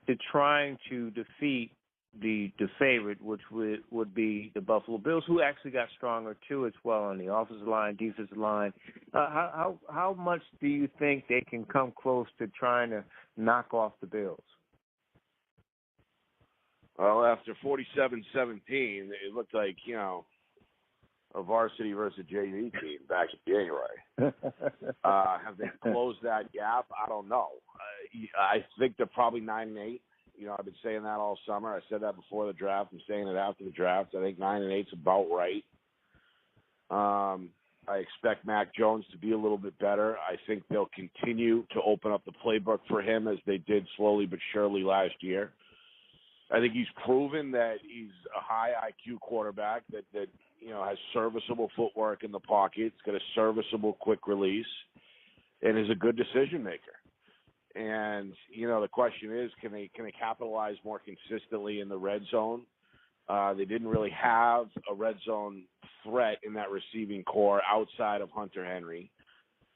to trying to defeat the favorite, which would be the Buffalo Bills, who actually got stronger too as well on the offensive line, defensive line? How much do you think they can come close to trying to knock off the Bills? Well, after 47-17, it looked like, a varsity versus a JV team back in January. Have they closed that gap? I don't know. I think they're probably 9-8. I've been saying that all summer. I said that before the draft. I'm saying it after the draft. I think 9-8 is about right. I expect Mac Jones to be a little bit better. I think they'll continue to open up the playbook for him as they did slowly but surely last year. I think he's proven that he's a high IQ quarterback that has serviceable footwork in the pocket. He's got a serviceable quick release and is a good decision maker. And, the question is, can they capitalize more consistently in the red zone? They didn't really have a red zone threat in that receiving core outside of Hunter Henry.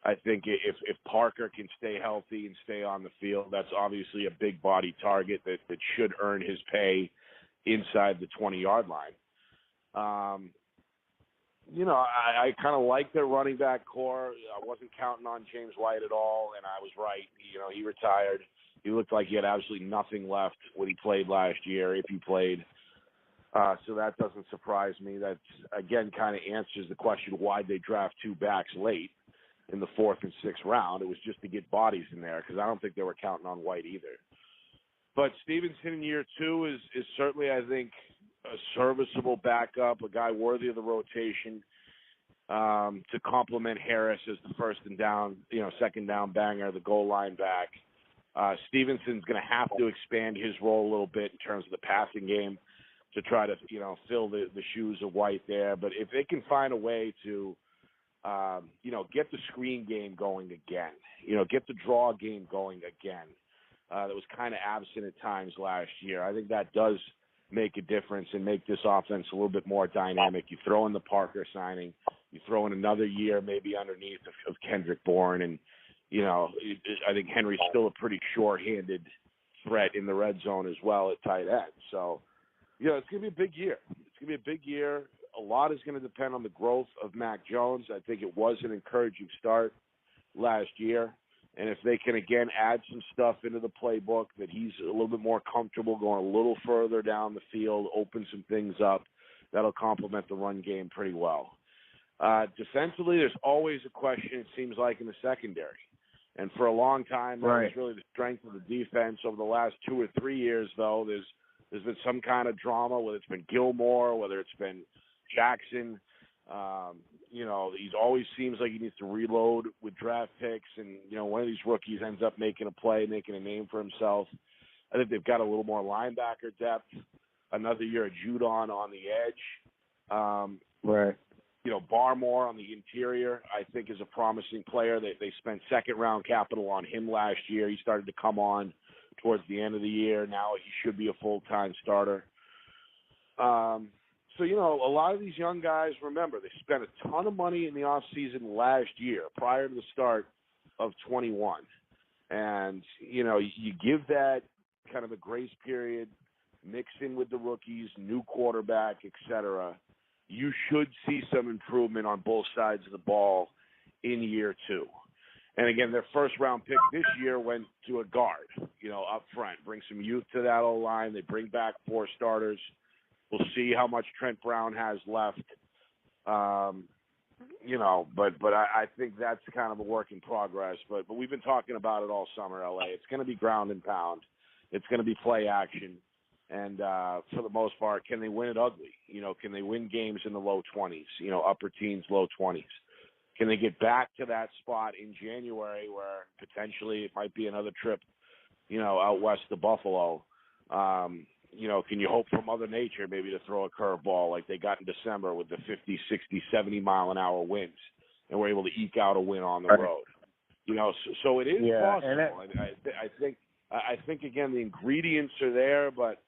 I think if Parker can stay healthy and stay on the field, that's obviously a big body target that should earn his pay inside the 20-yard line. I kind of like their running back core. I wasn't counting on James White at all, and I was right. He retired. He looked like he had absolutely nothing left when he played last year, if he played. So that doesn't surprise me. That, again, kind of answers the question why they draft two backs late in the 4th and 6th round. It was just to get bodies in there because I don't think they were counting on White either. But Stevenson in year 2 is certainly, I think, a serviceable backup, a guy worthy of the rotation to complement Harris as the first and down, second down banger, the goal line back. Stevenson's going to have to expand his role a little bit in terms of the passing game to try to, fill the shoes of White there. But if they can find a way to, get the screen game going again, get the draw game going again, that was kind of absent at times last year. I think that does make a difference and make this offense a little bit more dynamic. You throw in the Parker signing, you throw in another year maybe underneath of Kendrick Bourne, and, I think Henry's still a pretty sure-handed threat in the red zone as well at tight end. So, it's going to be a big year. It's going to be a big year. A lot is going to depend on the growth of Mac Jones. I think it was an encouraging start last year. And if they can, again, add some stuff into the playbook that he's a little bit more comfortable going a little further down the field, open some things up, that'll complement the run game pretty well. Defensively, there's always a question, it seems like, in the secondary. And for a long time, that was really the strength of the defense. Over the last 2 or 3 years, though, there's been some kind of drama, whether it's been Gilmore, whether it's been Jackson. He always seems like he needs to reload with draft picks, and, one of these rookies ends up making a play, making a name for himself. I think they've got a little more linebacker depth, another year of Judon on the edge. Barmore on the interior, I think, is a promising player. They spent second-round capital on him last year. He started to come on towards the end of the year. Now he should be a full-time starter. So, a lot of these young guys, remember, they spent a ton of money in the offseason last year prior to the start of 21. And, you give that kind of a grace period, mix in with the rookies, new quarterback, et cetera. You should see some improvement on both sides of the ball in year 2. And, again, their first-round pick this year went to a guard, up front. Bring some youth to that O-line. They bring back 4 starters. We'll see how much Trent Brown has left, but I think that's kind of a work in progress. But we've been talking about it all summer, LA. It's going to be ground and pound. It's going to be play action. And for the most part, can they win it ugly? Can they win games in the low 20s, upper teens, low 20s? Can they get back to that spot in January where potentially it might be another trip, out west to Buffalo? Can you hope for Mother Nature maybe to throw a curveball like they got in December with the 50, 60, 70-mile-an-hour winds, and were able to eke out a win on the road? So it is possible. I think, again, the ingredients are there, but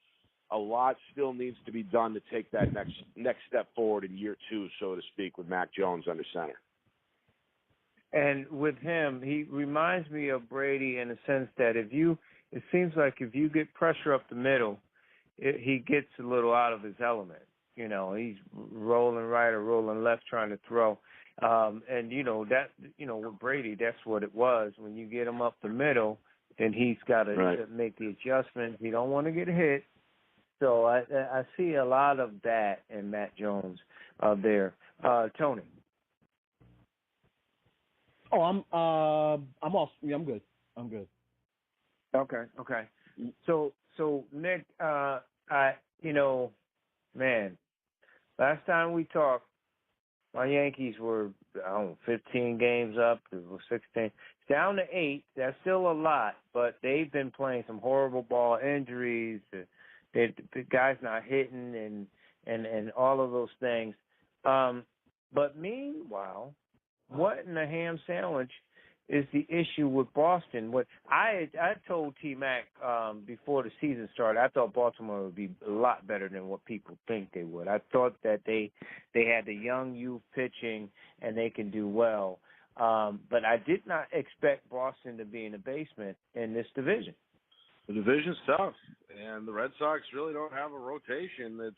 a lot still needs to be done to take that next step forward in year 2, so to speak, with Mac Jones under center. And with him, he reminds me of Brady in the sense that it seems like if you get pressure up the middle, he gets a little out of his element. He's rolling right or rolling left trying to throw. And with Brady, that's what it was. When you get him up the middle, then he's got to make the adjustments. He don't want to get hit. So I see a lot of that in Matt Jones there. Tony. Oh, I'm all. Yeah, I'm good. Okay. So Nick, man, last time we talked, my Yankees were 15 games up. It was 16. It's down to 8. That's still a lot, but they've been playing some horrible ball, injuries. The guy's not hitting and all of those things. But meanwhile, what in the ham sandwich is the issue with Boston? What I told T-Mac before the season started, I thought Baltimore would be a lot better than what people think they would. I thought that they had the young youth pitching and they can do well. But I did not expect Boston to be in the basement in this division. The division's tough, and the Red Sox really don't have a rotation that's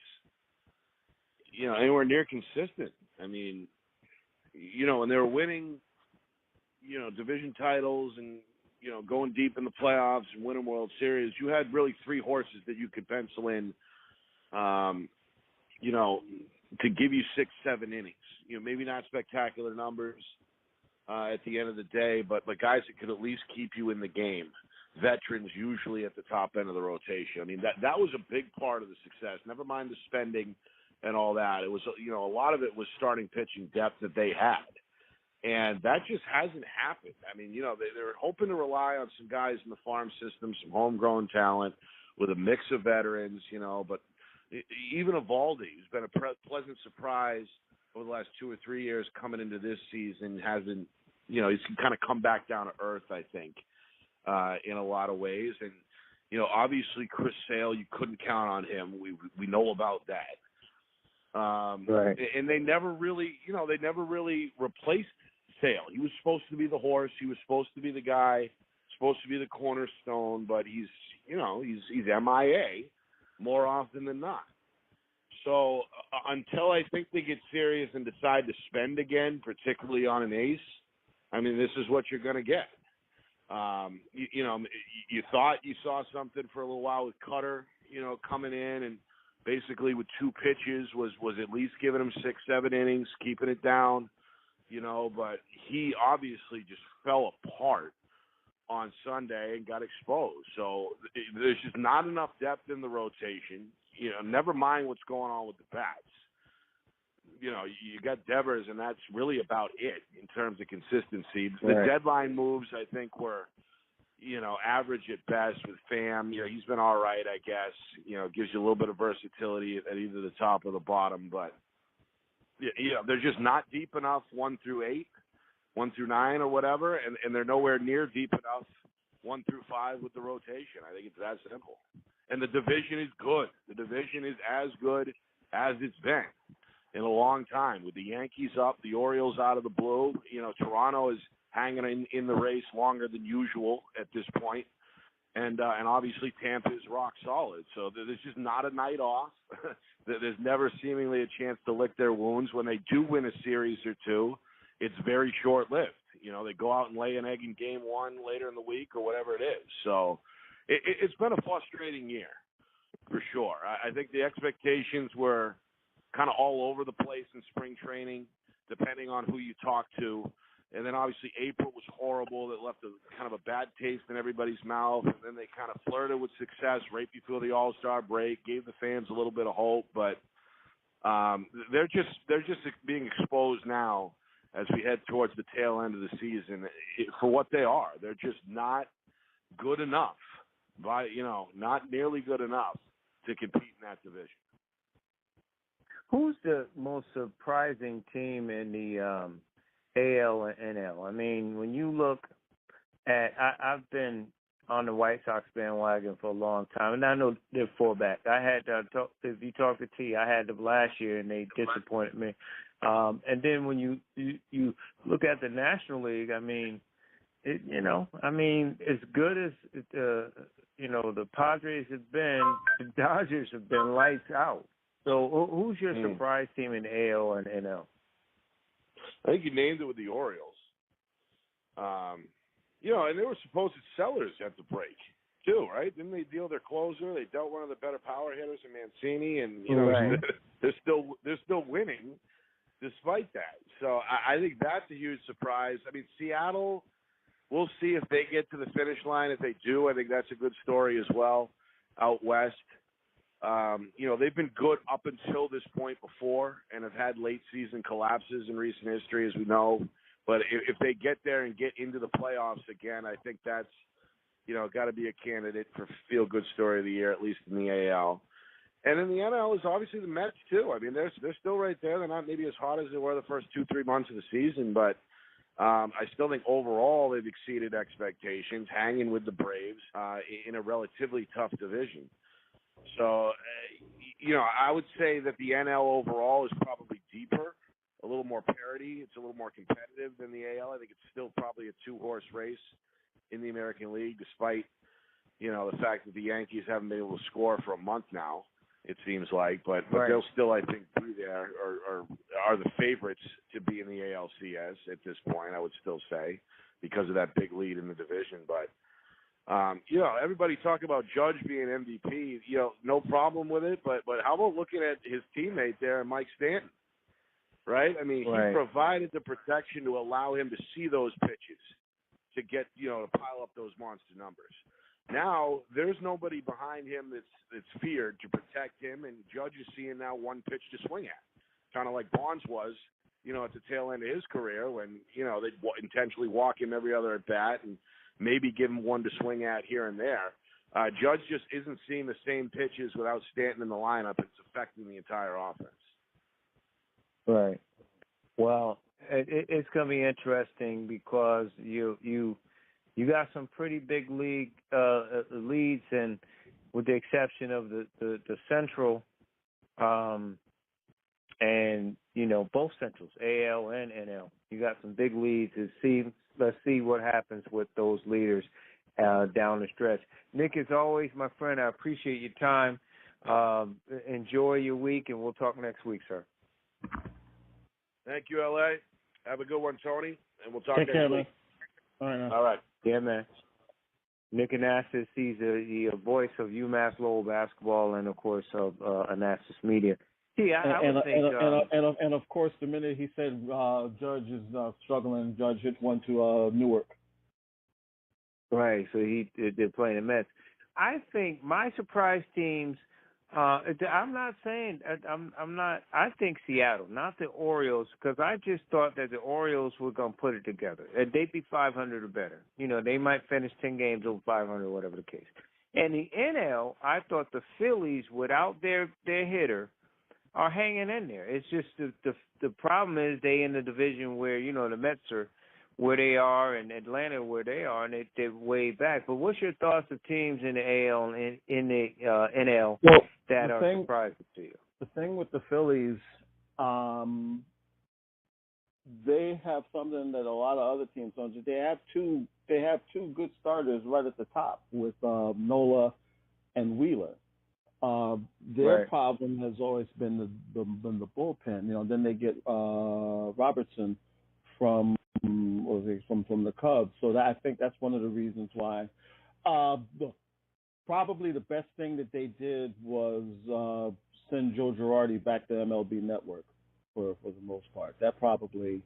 anywhere near consistent. I mean, when they were winning division titles and, going deep in the playoffs and winning World Series, you had really 3 horses that you could pencil in, to give you 6-7 innings. Maybe not spectacular numbers at the end of the day, but guys that could at least keep you in the game. Veterans usually at the top end of the rotation. I mean, that was a big part of the success. Never mind the spending and all that. It was, a lot of it was starting pitching depth that they had. And that just hasn't happened. I mean, they're hoping to rely on some guys in the farm system, some homegrown talent with a mix of veterans, but even Evaldi, who's been a pleasant surprise over the last 2 or 3 years coming into this season, hasn't, he's kind of come back down to earth, I think, in a lot of ways. And, obviously Chris Sale, you couldn't count on him. We know about that. Right. And they never really replaced Sale. He was supposed to be the horse. He was supposed to be the guy, supposed to be the cornerstone, but he's MIA more often than not. So until I think they get serious and decide to spend again, particularly on an ace, I mean, this is what you're going to get. You thought you saw something for a little while with Cutter, coming in and basically with 2 pitches was at least giving him 6-7 innings, keeping it down, but he obviously just fell apart on Sunday and got exposed. So there's just not enough depth in the rotation. Never mind what's going on with the bats. You got Devers, and that's really about it in terms of consistency. The deadline moves, I think, were, average at best with Pham. He's been all right, I guess. Gives you a little bit of versatility at either the top or the bottom. But, they're just not deep enough 1 through 8, 1 through 9 or whatever, and they're nowhere near deep enough 1 through 5 with the rotation. I think it's that simple. And the division is good. The division is as good as it's been in a long time. With the Yankees up, the Orioles out of the blue, Toronto is hanging in the race longer than usual at this point. And obviously Tampa is rock solid. So there's just not a night off. There's never seemingly a chance to lick their wounds. When they do win a series or two, it's very short-lived. They go out and lay an egg in game 1 later in the week or whatever it is. So it's been a frustrating year for sure. I think the expectations were kind of all over the place in spring training, depending on who you talk to. And then obviously April was horrible. That left a kind of a bad taste in everybody's mouth. And then they kind of flirted with success right before the All-Star break, gave the fans a little bit of hope. But they're just being exposed now as we head towards the tail end of the season for what they are. They're just not good enough, not nearly good enough to compete in that division. Who's the most surprising team in the AL and NL? I mean, when you look at, I've been on the White Sox bandwagon for a long time, and I know they're fullback. I had if you talk to T, I had them last year, and they disappointed me. And then when you look at the National League, I mean, as good as the Padres have been, the Dodgers have been lights out. So who's your surprise team in AL and NL? I think you named it with the Orioles. And they were supposed sellers at the break too, right? Didn't they deal their closer? They dealt one of the better power hitters in Mancini, and right. they're still winning despite that. So I think that's a huge surprise. I mean, Seattle, we'll see if they get to the finish line. If they do, I think that's a good story as well out west. They've been good up until this point before and have had late season collapses in recent history, as we know. But if they get there and get into the playoffs again, I think that's, got to be a candidate for feel-good story of the year, at least in the AL. And in the NL is obviously the Mets, too. I mean, they're still right there. They're not maybe as hot as they were the first 2-3 months of the season, but I still think overall they've exceeded expectations, hanging with the Braves in a relatively tough division. So, I would say that the NL overall is probably deeper, a little more parity. It's a little more competitive than the AL. I think it's still probably a two-horse race in the American League, despite, the fact that the Yankees haven't been able to score for a month now, it seems like. But right. They'll still, I think, be there or are the favorites to be in the ALCS at this point, I would still say, because of that big lead in the division. But everybody talk about Judge being MVP, no problem with it, but how about looking at his teammate there, Mike Stanton, right? I mean, right. He provided the protection to allow him to see those pitches, to get, to pile up those monster numbers. Now, there's nobody behind him that's feared to protect him, and Judge is seeing now one pitch to swing at, kind of like Bonds was, at the tail end of his career when, they'd intentionally walk him every other at bat and maybe give him one to swing at here and there. Judge just isn't seeing the same pitches without Stanton in the lineup. It's affecting the entire offense. Right. Well, it's going to be interesting because you got some pretty big league leads, and with the exception of the Central, and both Centrals, AL and NL, you got some big leads. Let's see what happens with those leaders down the stretch. Nick, as always, my friend, I appreciate your time. Enjoy your week, and we'll talk next week, sir. Thank you, L.A. Have a good one, Tony, and we'll talk next week. All right. Yeah, man. Nick Anastas, he's the voice of UMass Lowell basketball and, of course, of Anastas Media. Yeah, I would think, and of course, the minute he said Judge is struggling, Judge hit one to Newark. Right, so they're playing the Mets. I think my surprise teams. I'm not saying I'm not. I think Seattle, not the Orioles, because I just thought that the Orioles were going to put it together. They'd be 500 or better. They might finish 10 games over 500, whatever the case. And the NL, I thought the Phillies, without their hitter, are hanging in there. It's just the problem is they in the division where the Mets are where they are and Atlanta where they are, and they're way back. But what's your thoughts of teams in the AL and in the NL that are surprising to you? The thing with the Phillies, they have something that a lot of other teams don't. They have two good starters right at the top with Nola and Wheeler. Their problem has always been the bullpen. Then they get Robertson from the Cubs. So I think that's one of the reasons why. Probably the best thing that they did was send Joe Girardi back to MLB Network for the most part. That probably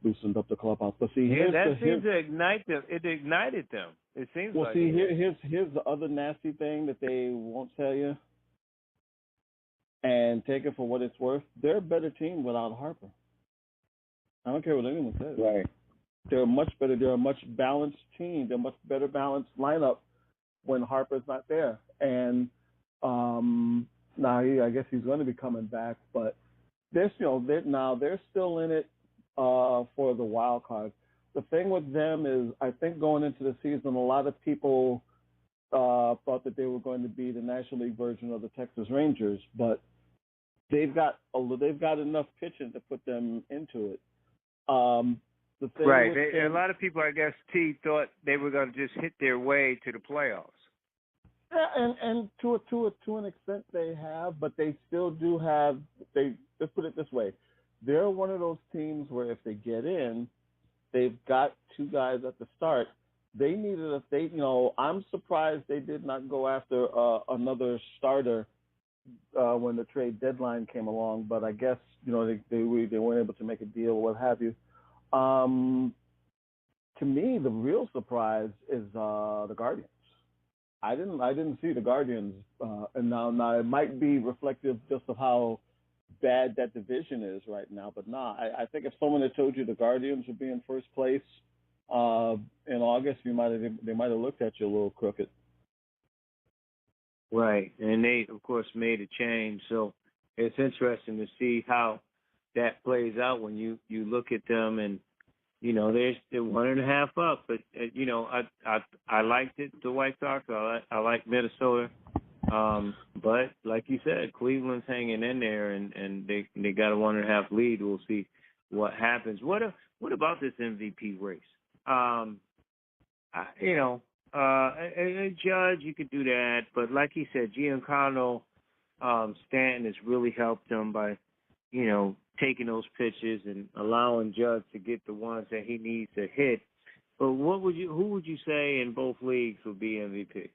loosened up the clubhouse. But see, seems to ignite them. It ignited them. It seems. Well, see, here's the other nasty thing that they won't tell you. And take it for what it's worth. They're a better team without Harper. I don't care what anyone says. Right. They're much better. They're a much balanced team. They're a much better balanced lineup when Harper's not there. And now I guess he's going to be coming back, but they're still in it for the wild card. The thing with them is, I think going into the season, a lot of people thought that they were going to be the National League version of the Texas Rangers, but they've got enough pitching to put them into it. The thing Right. with A lot of people, I guess, thought they were going to just hit their way to the playoffs. Yeah, and to an extent they have, but they still do have. Let's put it this way: they're one of those teams where if they get in, they've got two guys at the start. They needed I'm surprised they did not go after another starter when the trade deadline came along. But I guess they weren't able to make a deal or what have you. To me, the real surprise is the Guardians. I didn't see the Guardians, and now it might be reflective just of how bad that division is right now. But I think if someone had told you the Guardians would be in first place in August, they might have looked at you a little crooked. Right, and they of course made a change, so it's interesting to see how that plays out when you look at them and. They're 1.5 up, but I liked it. The White Sox. I like Minnesota, but like you said, Cleveland's hanging in there, and they got a 1.5 lead. We'll see what happens. What about this MVP race? A Judge, you could do that, but like he said, Giancarlo Stanton has really helped him by, taking those pitches and allowing Judge to get the ones that he needs to hit. But who would you say in both leagues would be MVP?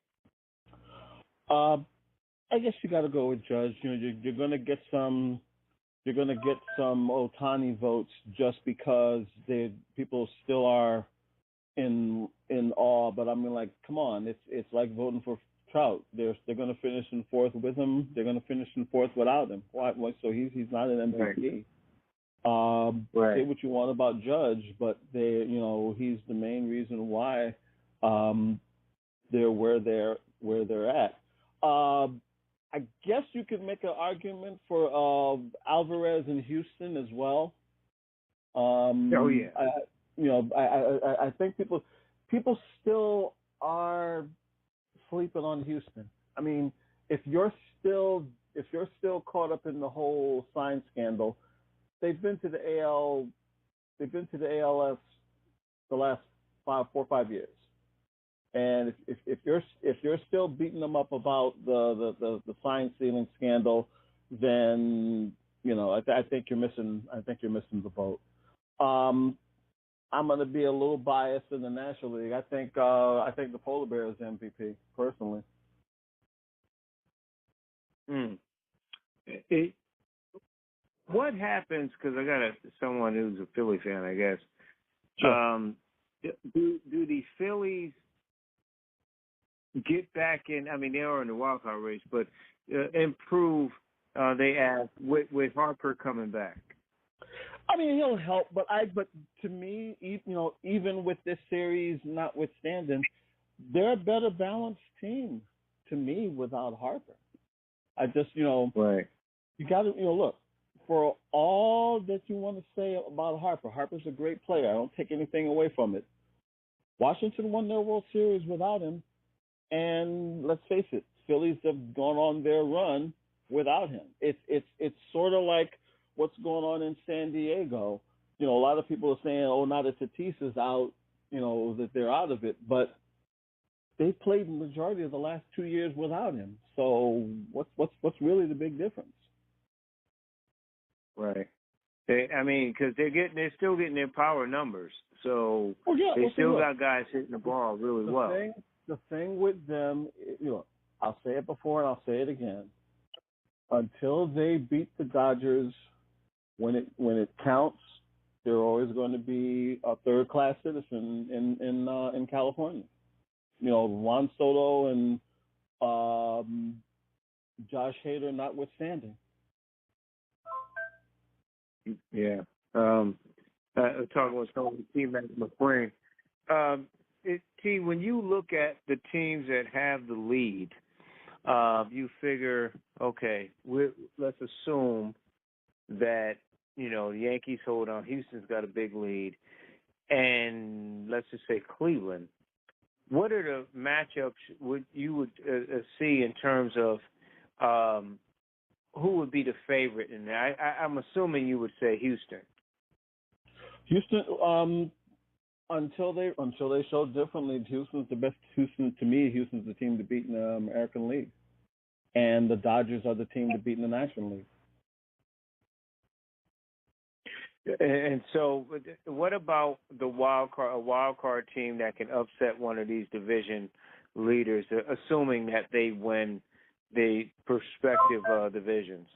I guess you got to go with Judge. You're going to get some Ohtani votes just because people still are in awe. But I mean, come on, it's like voting for Trout. They're going to finish in fourth with him. They're going to finish in fourth without him. Why? So he's not an MVP. Right. Say what you want about Judge, but he's the main reason why they're where they're at. I guess you could make an argument for Alvarez in Houston as well. Oh yeah. I think people still are sleeping on Houston. I mean, if you're still caught up in the whole sign scandal, they've been to the ALS the last 4 or 5 years. And if you're still beating them up about the sign stealing scandal, then I think you're missing the boat. I'm going to be a little biased in the National League. I think the Polar Bear is MVP personally. What happens? Because I got someone who's a Philly fan, I guess. Sure. Do the Phillies get back in? I mean, they are in the wild card race, but improve. They ask with Harper coming back. I mean, he'll help, but to me, even with this series notwithstanding, they're a better balanced team to me without Harper. I just, right. You got to, look, for all that you want to say about Harper's a great player. I don't take anything away from it. Washington won their World Series without him, and let's face it, Phillies have gone on their run without him. It's sort of like what's going on in San Diego. A lot of people are saying, oh, now that Tatis is out, that they're out of it. But they played the majority of the last 2 years without him. So what's really the big difference? Right. Because they're still getting their power numbers. So they still got guys hitting the ball really well. The thing with them, I'll say it before and I'll say it again. Until they beat the Dodgers, when it counts, they're always going to be a third-class citizen in California. Juan Soto and Josh Hader notwithstanding. Yeah. Talking with someone, team at McQueen. When you look at the teams that have the lead, you figure, okay, let's assume that, the Yankees hold on. Houston's got a big lead. And let's just say Cleveland what are the matchups you would see in terms of who would be the favorite in there? I'm assuming you would say Houston. Houston, until they show differently, Houston's the best. Houston's the team to beat in the American League, and the Dodgers are the team to beat in the National League. And so, what about a wild card team that can upset one of these division leaders, assuming that they win the prospective divisions?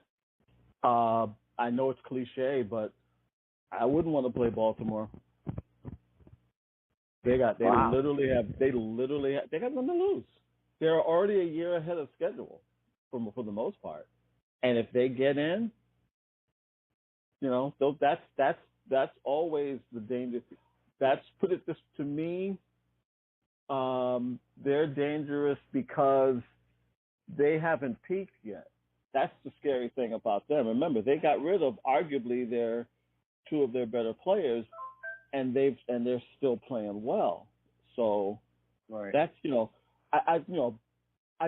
I know it's cliche, but I wouldn't want to play Baltimore. They got nothing to lose. They're already a year ahead of schedule for the most part, and if they get in, so that's always the danger. To me, they're dangerous because they haven't peaked yet. That's the scary thing about them. Remember, they got rid of arguably two of their better players, and they're still playing well. So right. That's I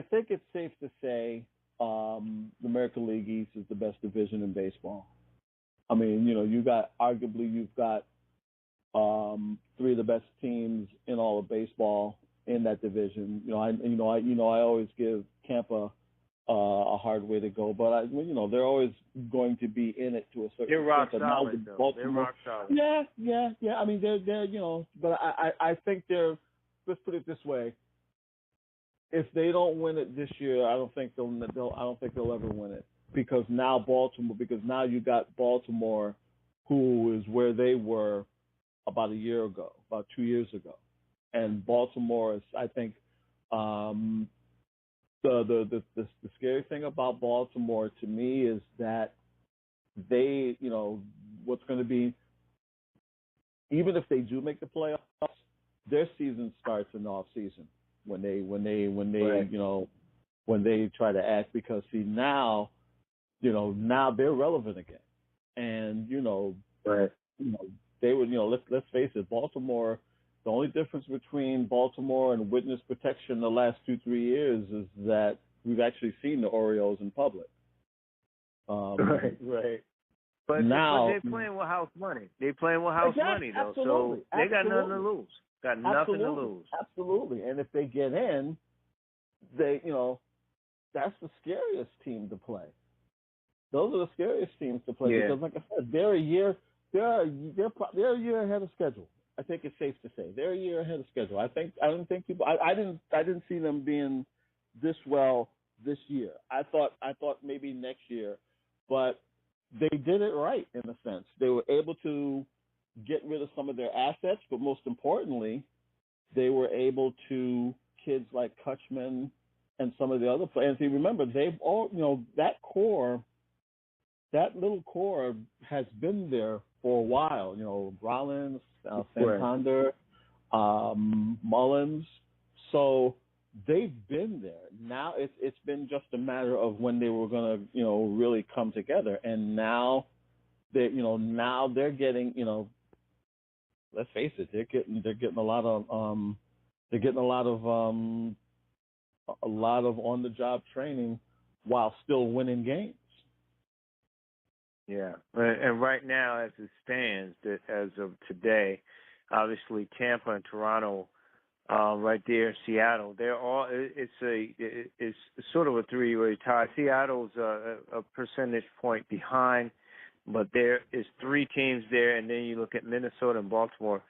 think it's safe to say the American League East is the best division in baseball. I mean, you've got three of the best teams in all of baseball in that division. I always give Tampa a hard way to go, but they're always going to be in it to a certain extent. They're rock solid, though. They're rock solid. Yeah. I mean, they're but I think they're. Let's put it this way: if they don't win it this year, I don't think they'll ever win it. Because now you got Baltimore, who is where they were about 2 years ago, and Baltimore is, I think, the scary thing about Baltimore to me is that they, what's going to be, even if they do make the playoffs, their season starts in the off season when they right. When they try to act, because now they're relevant again. And, right. They would, let's face it, Baltimore, the only difference between Baltimore and witness protection the last 2-3 years is that we've actually seen the Orioles in public. Right. But they're playing with house money. They're playing with house money, though. Absolutely. So they got nothing to lose. Nothing to lose. Absolutely. And if they get in, that's the scariest team to play. Those are the scariest teams to play because, like I said, they're a year ahead of schedule. I think it's safe to say they're a year ahead of schedule. I didn't see them being this well this year. I thought maybe next year, but they did it right in a sense. They were able to get rid of some of their assets, but most importantly, they were able to kids like Kutchman and some of the other players. And remember, they've all that little core has been there for a while. Rollins, Santander, Mullins. So they've been there. Now it's been just a matter of when they were going to really come together. And now they're getting let's face it, they're getting a lot of on the job training while still winning games. Yeah, and right now, as it stands, as of today, obviously Tampa and Toronto, right there, Seattle. They're all. It's sort of a three-way tie. Seattle's a percentage point behind, but there is three teams there, and then you look at Minnesota and Baltimore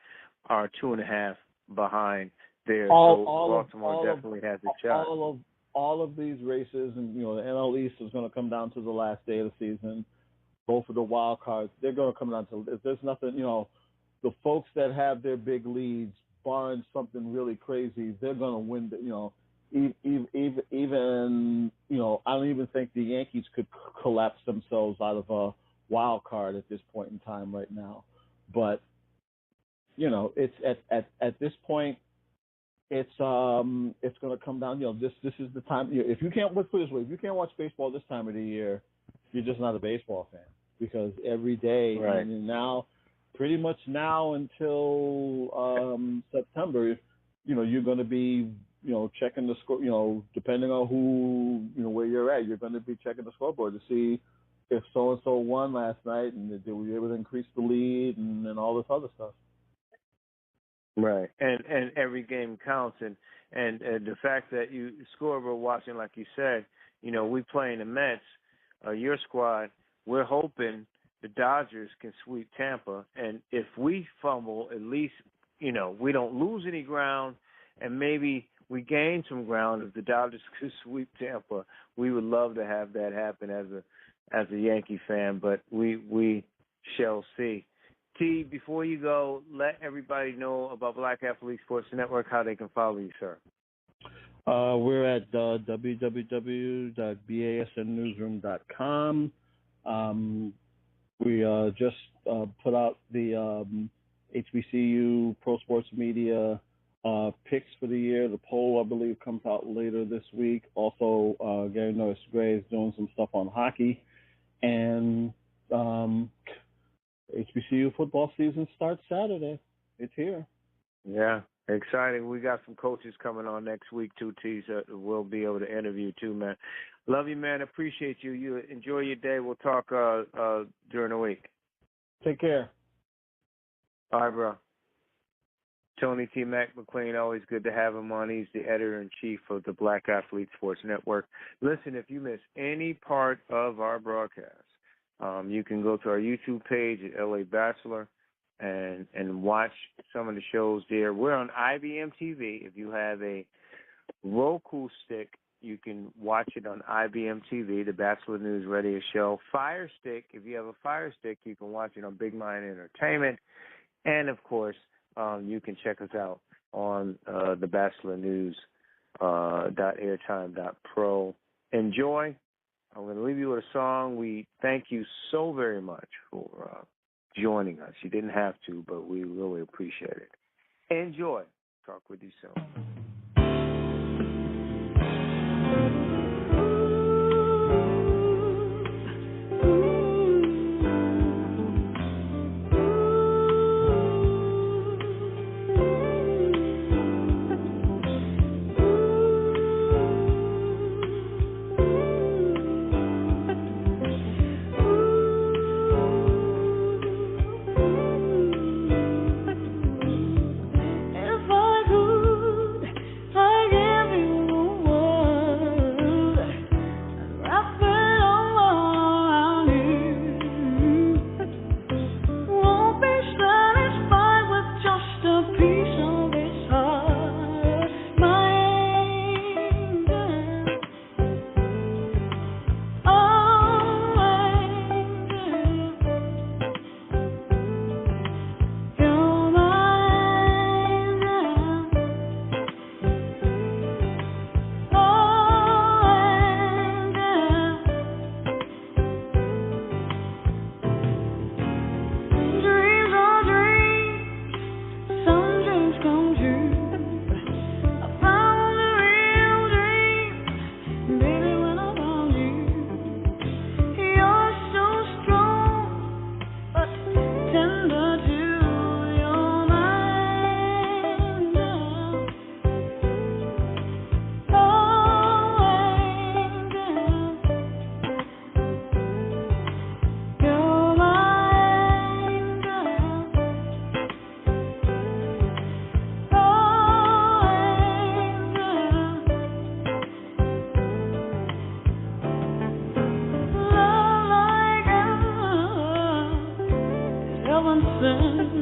are 2.5 behind there. So Baltimore definitely has a shot. All of these races, and the NL East is going to come down to the last day of the season. Both of the wild cards, they're going to come down to, if there's nothing, the folks that have their big leads, barring something really crazy, they're going to win. Even I don't even think the Yankees could collapse themselves out of a wild card at this point in time right now. But it's at this point, it's going to come down. This is the time. If you can't, let's put it this way, if you can't watch baseball this time of the year, you're just not a baseball fan, because every day, right. And now, pretty much now until September, you're going to be, checking the score, depending on who, where you're at, you're going to be checking the scoreboard to see if so-and-so won last night and did we able to increase the lead and all this other stuff. Right, and every game counts, and the fact that you scoreboard watching, like you said, we playing the Mets, your squad. We're hoping the Dodgers can sweep Tampa, and if we fumble, at least we don't lose any ground, and maybe we gain some ground if the Dodgers could sweep Tampa. We would love to have that happen as a Yankee fan, but we shall see. T, before you go, let everybody know about Black Athlete Sports Network, how they can follow you, sir. We're at www.basnnewsroom.com. We just put out the HBCU Pro Sports Media picks for the year. The poll, I believe, comes out later this week. Also, Gary Norris Gray is doing some stuff on hockey. And HBCU football season starts Saturday. It's here. Yeah, exciting. We got some coaches coming on next week, too, T, so we'll be able to interview, too, man. Love you, man. Appreciate you. You enjoy your day. We'll talk during the week. Take care. All right, bro. Tony T. McLean, always good to have him on. He's the editor-in-chief of the Black Athlete Sports Network. Listen, if you miss any part of our broadcast, you can go to our YouTube page at LA Batchelor and watch some of the shows there. We're on IBM TV. If you have a Roku stick, you can watch it on IBM TV, the Batchelor News Radio Show. Fire Stick, if you have a Fire Stick, you can watch it on Big Mind Entertainment. And, of course, you can check us out on the Batchelor News .airtime.pro. Enjoy. I'm going to leave you with a song. We thank you so very much for joining us. You didn't have to, but we really appreciate it. Enjoy. Talk with you soon. Heaven sent